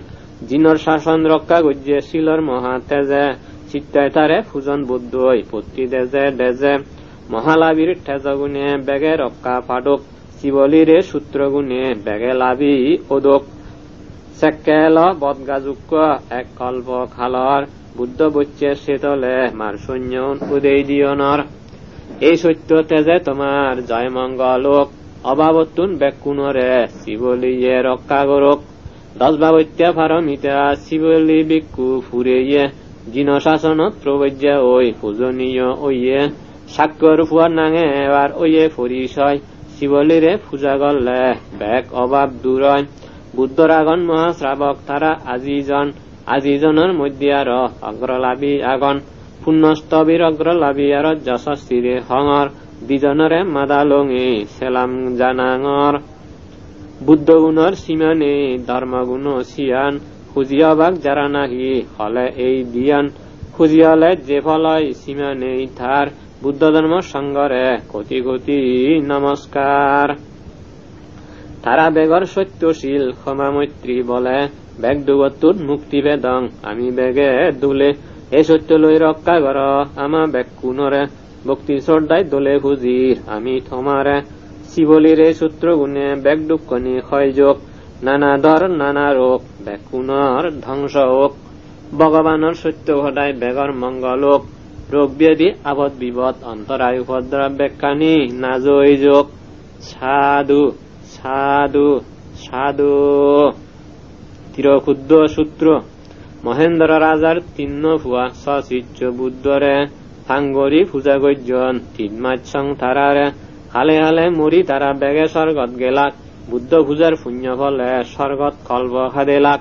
জিনর শাসন রক্ষা গজ্যে শিলর মহা তেজে চিত্তায় তারে পূজন বুদ্ধই পত্তি দেজে দেজে মহালাভীর ঠেজগুণে বেগে রক্ষা পাডক শিবলিরে সূত্রগুণে বেগে লাভী ওদক সেকেল বদগাযুক্য এক কল্প খালর বুদ্ধ বচ্ছে সে তলে মার সৈন্য উদয় দিয়নর এই সত্য তেজে তোমার জয় মঙ্গলোক অভাবতুন বেকুণরে শিবলিয়ে রক্ষা করক 10 বাবত্যা ফারমিতা শিবলি বিক্ষু ফুরেয়ে জিন শাসনত প্রবজ্যা ওই পূজনীয় ওইয়ে সাক্ষর ফুয়ার নাঙে এবার ওইয়ে পরিচয় শিবলিরে পূজা করলে বেক অভাব দূরয় বুদ্ধর আগন মহাশ্রাবক তারা আজিজনের মধ্যে আর অগ্রলাভী আগন পুণ্যস্তবীর অগ্রলাভী আর যশস্বীরে হঙর দ্বিজনরে মাদালঙে সেলাম জানাঙর বুদ্ধগুণর সীমানে ধর্মগুণ সিয়ান খুঁজিয়াবাক যারা নাহি হলে এই দিয়ান খুঁজিয়ালে যে ফলয় সীমানে তার বুদ্ধ ধর্ম সঙ্গরে কোটি কোটি নমস্কার তারা বেগর সত্যশীল ক্ষমা মৈত্রী বলে বেগ দুগতুর মুক্তি বেদং আমি বেগে দুলে এই সত্য লই রক্ষা কর আমা বেগ কুনরে ভক্তি শ্রদ্ধায় দোলে খুঁজির আমি তোমারে শিবলির এই সূত্র গুণে বেগ দুঃখনি ক্ষয় যোগ নানা ধর নানা রোগ বেগ কুনর ধ্বংস হোক ভগবানের সত্য ঘটায় বেগর মঙ্গলোক রোগ ব্যাধি আবদ বিপদ অন্তরায় উপদ্রব বেকানি না জয় যোগ সাধু সাধু সাধু তিরক্ষুদ্র সূত্র মহেন্দ্র রাজার 3 ফুয়া সচিচ্য বুদ্ধরে ফাঙ্গরি পূজা গর্জন 3 মাস সং তারারে হালে হালে মরি তারা বেগে স্বর্গত গেলাক বুদ্ধ পূজার পুণ্য ফলে স্বর্গত কল্প খাদেলাক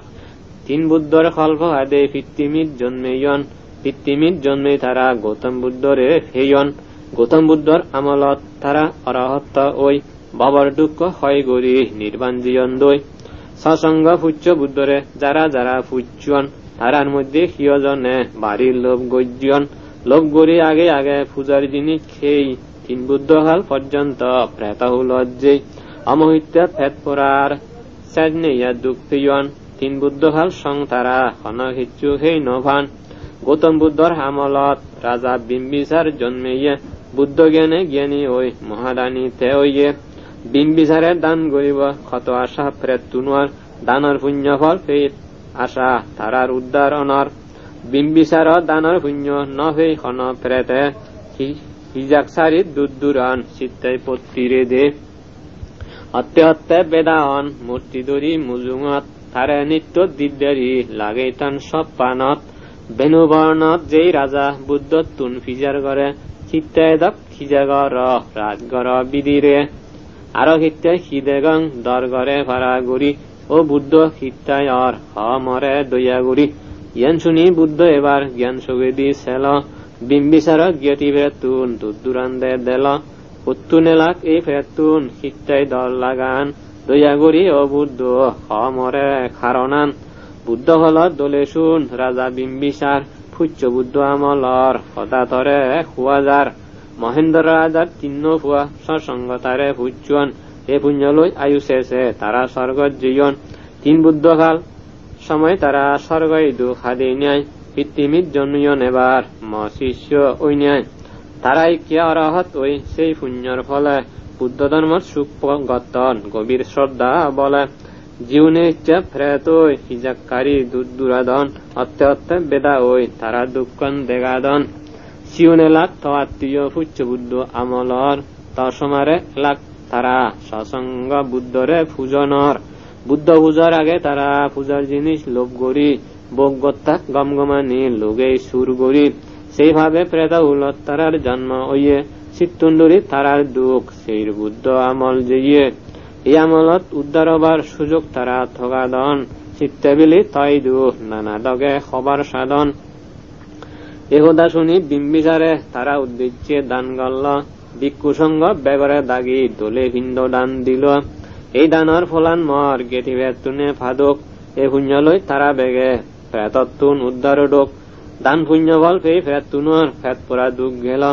3 বুদ্ধর কল্প খাদে পৃথিবীর জন্মেয়ন পৃথিবীর জন্মে তারা গৌতম বুদ্ধরে হেয়ন গৌতম বুদ্ধর আমলত তারা অরহত্ত ওই বাবার দুঃখ হয় গরি নির্বাণ জীবন দই সসঙ্গ পুচ্ছ বুদ্ধরে যারা যারা পুচ্ছন তারার মধ্যে হিয়জনে বাড়ির লোভ গজ্জন লোভ গরি আগে আগে পূজার জিনিস খেই 3 বুদ্ধকাল পর্যন্ত প্রেতা লজ্জে অমহিত্যা ফেত পড়ার সেজ নেইয়া দুঃখ পিয়ন 3 বুদ্ধকাল সং তারা হনহিচ্ছু হেই নভান গৌতম বুদ্ধর আমলত রাজা বিম্বিসার জন্মেয়ে বুদ্ধ জ্ঞানে জ্ঞানী ওই মহাদানী তে ওইয়ে বিম্বিসারের দান গরিব ক্ষত আশা প্রেত তুনর দানর পুণ্য ফল পেট আশা তারার উদ্ধার অনর বিম্বিসার দানর পুণ্য নভেই খন প্রেতে হিজাক সারি দুরান চিত্তাই পত্তিরে দে অত্যে অত্যে বেদায়ন মূর্তি দরি মুজুঙত তারে নিত্য দিব্যারি লাগে তান সব পানত বেনুবর্ণত যেই রাজা বুদ্ধ তুন ফিজার করে চিত্তায় দক খিজাগর রাজগর বিদিরে আরো হিত্যায় খিদেগং দরগরে ভাড়া গুড়ি ও বুদ্ধ হিত্যায় অর হ মরে দয়া গুড়ি ইয়ান শুনি বুদ্ধ এবার জ্ঞান সুগেদি সেল বিম্বিসার জ্ঞাতি ফেতুন দুরান্দে দেল উত্তুনেলাক এই ফেতুন হিত্যায় দল লাগান দয়া গুড়ি ও বুদ্ধ হ মরে খারণান বুদ্ধ হল দলে শুন রাজা বিম্বিসার ফুচ্চ বুদ্ধ আমলর হতাতরে খুয়াজার মহেন্দ্র রাজার 3 ফুয়া সসঙ্গ তারে ফুচ্ছন এ পুণ্য লই আয়ু শেষে তারা স্বর্গ জীবন 3 বুদ্ধকাল সময় তারা স্বর্গই দুখাদি ন্যায় পৃথিবীর জন্মিও নেবার শিষ্য ওই ন্যায় তারাই কে অরহত ওই সেই পুণ্যর ফলে বুদ্ধ ধর্মর সুখ গতন গভীর শ্রদ্ধা বলে জীবনে ইচ্ছা ফেরত ওই হিজাকারী দুরাদন অত্যে অত্যে বেদা ওই তারা দুঃখন দেগাদন শিউনে লাখ আত্মীয় ফুচ্ছ বুদ্ধ আমলর তসমারে লাখ তারা সসঙ্গ বুদ্ধরে পূজনর বুদ্ধ পূজার আগে তারা পূজার জিনিস লোভ গরি বজ্ঞতা গমগমানি লোগে সুর গরি সেইভাবে প্রেতা উলত তারার জন্ম ওইয়ে চিত্তুণ্ডুরি তারার দুঃখ সেই বুদ্ধ আমল যেয়ে এই আমলত উদ্ধার হবার সুযোগ তারা থগাদন চিত্তাবিলি তয় দুঃখ নানা দগে খবর সাধন এহদা শুনি বিম্বিসারে তারা উদ্দেশ্যে দান গল্ল ভিক্ষুসঙ্গ বেগরে দাগি দোলে ভিন্দ দান দিল এই দানর ফলান মর গেটি বেতুনে ফাদক এ পুণ্যলৈ তারা বেগে প্রেতত্তুন উদ্ধার ডোক দান পুণ্য ফল পেয়ে ফেতুনর ফেত পরা দুঃখ গেল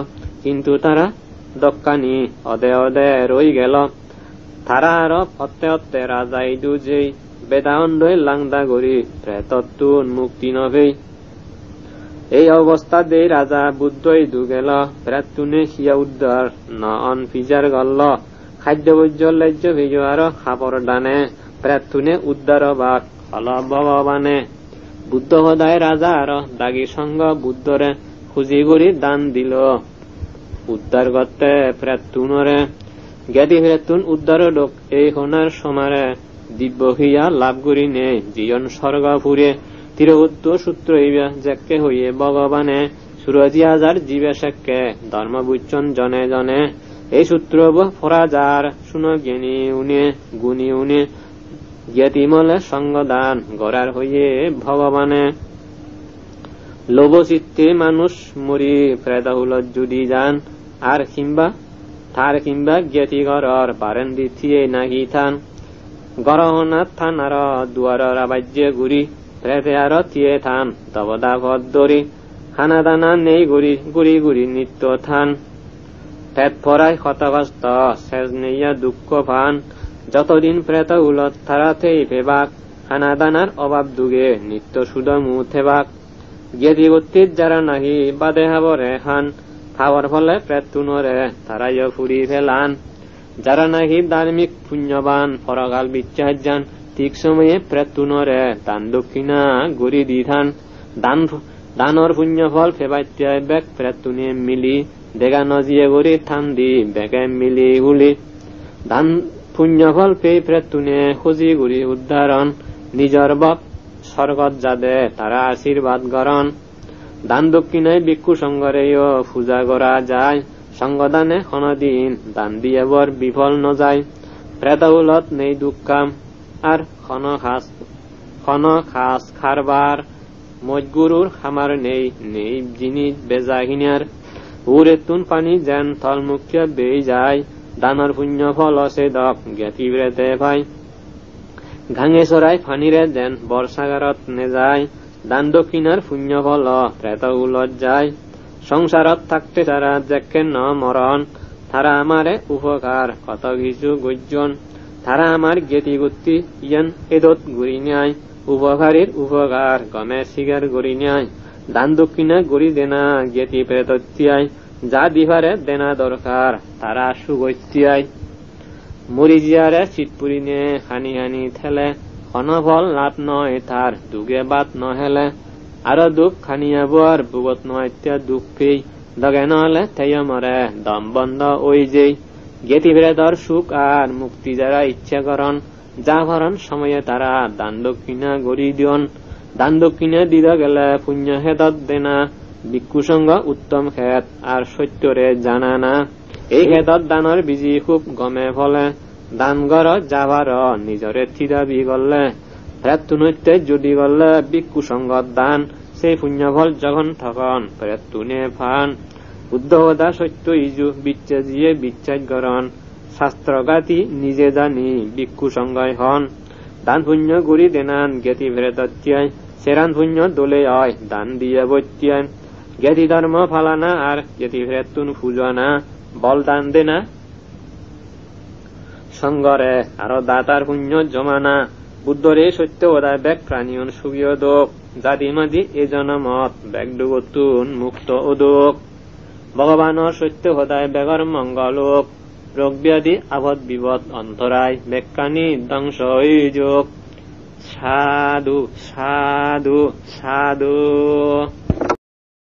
কিন্তু তারা দক্কানি অদে অদে রই গেল তারা আরো অত্যে অত্যে রাজাই দুজেই বেদায়ন লাংদা গরি প্রেতত্তুন মুক্তি নভেই এই অবস্থা দেই রাজা বুদ্ধই দু গেল প্রেতুনে হিয়া উদ্ধার নন ফিজার গল্ল খাদ্য বৈজ্য লজ্জ ভিজু আর খাপর ডানে প্রেতুনে উদ্ধার বাক হল ভগবানে বুদ্ধ সদায় ৰাজা আৰু দাগী সংগ বুদ্ধৰে খুজি কৰি দান দিল উদ্ধাৰ গতে প্ৰেতুনৰে জ্ঞাতি প্ৰেতুন উদ্ধাৰ লোক এই সোণাৰ সমাৰে দিব্যহিয়া লাভ কৰি নে জীৱন স্বৰ্গ ফুৰে তিৰহুত্ত সূত্র ইবা যেকে হইয়ে ভগবানে সুরজি হাজার জীবে শেখকে ধর্ম বুঝন জনে জনে এই সূত্র ফরা যার শুন জ্ঞানী উনি গুণী উনি জ্ঞাতিমলে সঙ্গদান গড়ার হইয়ে ভগবানে লোভ চিত্তে মানুষ মরি প্রেতাহুলত যদি যান আর কিংবা থার কিংবা জ্ঞাতি ঘরর পারেন দিথিয়ে নাহি থান গরহনাথ থান আর দুয়ারর আবাজ্য গুড়ি প্রেতে আর থিয়ে থান তবদা ভদ্দরি খানা দানা নেই গুড়ি গুড়ি গুড়ি নিত্য থান পেট পরায় ক্ষতগ্রস্ত শেষ নেইয়া দুঃখ পান যতদিন প্রেত উলত থারাতেই ভেবাক খানা দানার অভাব দুগে নিত্য সুদ মুথেবাক জ্ঞাতি গতির যারা নাহি বাদে হাবরে খান খাওয়ার ফলে প্রেতুনরে তারাইয় ফুরি ফেলান যারা নাকি ধার্মিক পুণ্যবান পরকাল বিচ্ছাস যান ঠিক সময়ে প্রেতুনরে দান দক্ষিণা গড়ি দিধান দানর পুণ্য ফল ফেবাইত্যায় বেগ প্রেতুনে মিলি দেগা নজিয়ে গড়ি থান দি বেগে মিলি হুলি দান পুণ্য ফল পেয়ে প্রেতুনে খুঁজি গুড়ি উদ্ধারণ নিজর বাপ স্বর্গত যাদে তারা আশীর্বাদ গরণ দান দক্ষিণায় ভিক্ষু সঙ্গরেও পূজা করা যায় সঙ্গদানে ক্ষণদিন দান দিয়ে বর বিফল ন যায় প্রেতাউলত নেই দুঃখাম আর ক্ষণ খাস খারবার মজগুরুর খামার নেই নেই জিনিস বেজাহিনার উরেতুন পানি যেন থল মুখ্য বেই যায় দানর পুণ্য ফল আছে দক জ্ঞাতি ব্রেতে ভাই ঘাঙে চড়াই ফানিরে যেন বর্ষাগারত নে যায় দান দক্ষিণার পুণ্য ফল প্রেতাউলত যায় সংসারত থাকতে তারা যেকে ন মরণ তারা আমারে উপকার কত কিছু গর্জন তারা আমার জ্ঞাতি গতি ইয়ান এদত গড়ি নেয় উপকারীর উপকার গমে শিকার গড়ি নেয় দান দক্ষিণা গড়ি দেনা জ্ঞাতি প্রেতত্যায় যা দিভারে দেনা দরকার তারা সুগত্যায় মরিজিয়ারে চিটপুরি নে হানি হানি ঠেলে ক্ষণফল লাভ নয় তার দুগে বাত নহেলে আরো দুঃখ খানিয়া বোয়ার বুগত নয়ত্যা দুঃখ পেই দগে নহলে থেয় মরে দম বন্ধ ওই যেই জ্ঞাতি ভেদর সুখ আর মুক্তি যারা ইচ্ছা করন যা ভরণ সময়ে তারা দান দক্ষিণা গড়ি দিয়ন দান দক্ষিণা দিদ গেলে পুণ্য হেদত দেনা ভিক্ষু সঙ্গ উত্তম খেত আর সত্যরে জানা না এই খেদত দানর বিজি খুব গমে ফলে দান গর যাবার নিজরে থিদাবি গলে প্রেতুনত্যে যদি গলে ভিক্ষু সঙ্গত দান সেই পুণ্যফল যখন ঠকন প্রেতুনে ফান বুদ্ধহদা সত্য ইজু বিচ্ছাজিয়ে বিচ্ছাজ গরণ শাস্ত্রগাতি নিজে জানি ভিক্ষু সঙ্গয় হন দান পুণ্য গুড়ি দেনান জ্ঞাতি ভেদত্যায় সেরান পুণ্য দোলে হয় দান দিয়ে বত্যায় জ্ঞাতি ধর্ম ফালানা আর জ্ঞাতি ভেতুন ফুজানা বল দান দেনা সঙ্গরে আরো দাতার পুণ্য জমানা বুদ্ধরে সত্য ওদায় বেগ প্রাণীয়ন সুগীয় দোক জাতি মাঝি এ জনমত বেগ দুগতুন মুক্ত উদোক ভগবানৰ সত্য সদায় বেগৰ মংগলোক ৰোগ ব্যাধি আবদ বিপদ অন্তরায় বেকানি ধ্বংস যোগ সাধু সাধু সাধু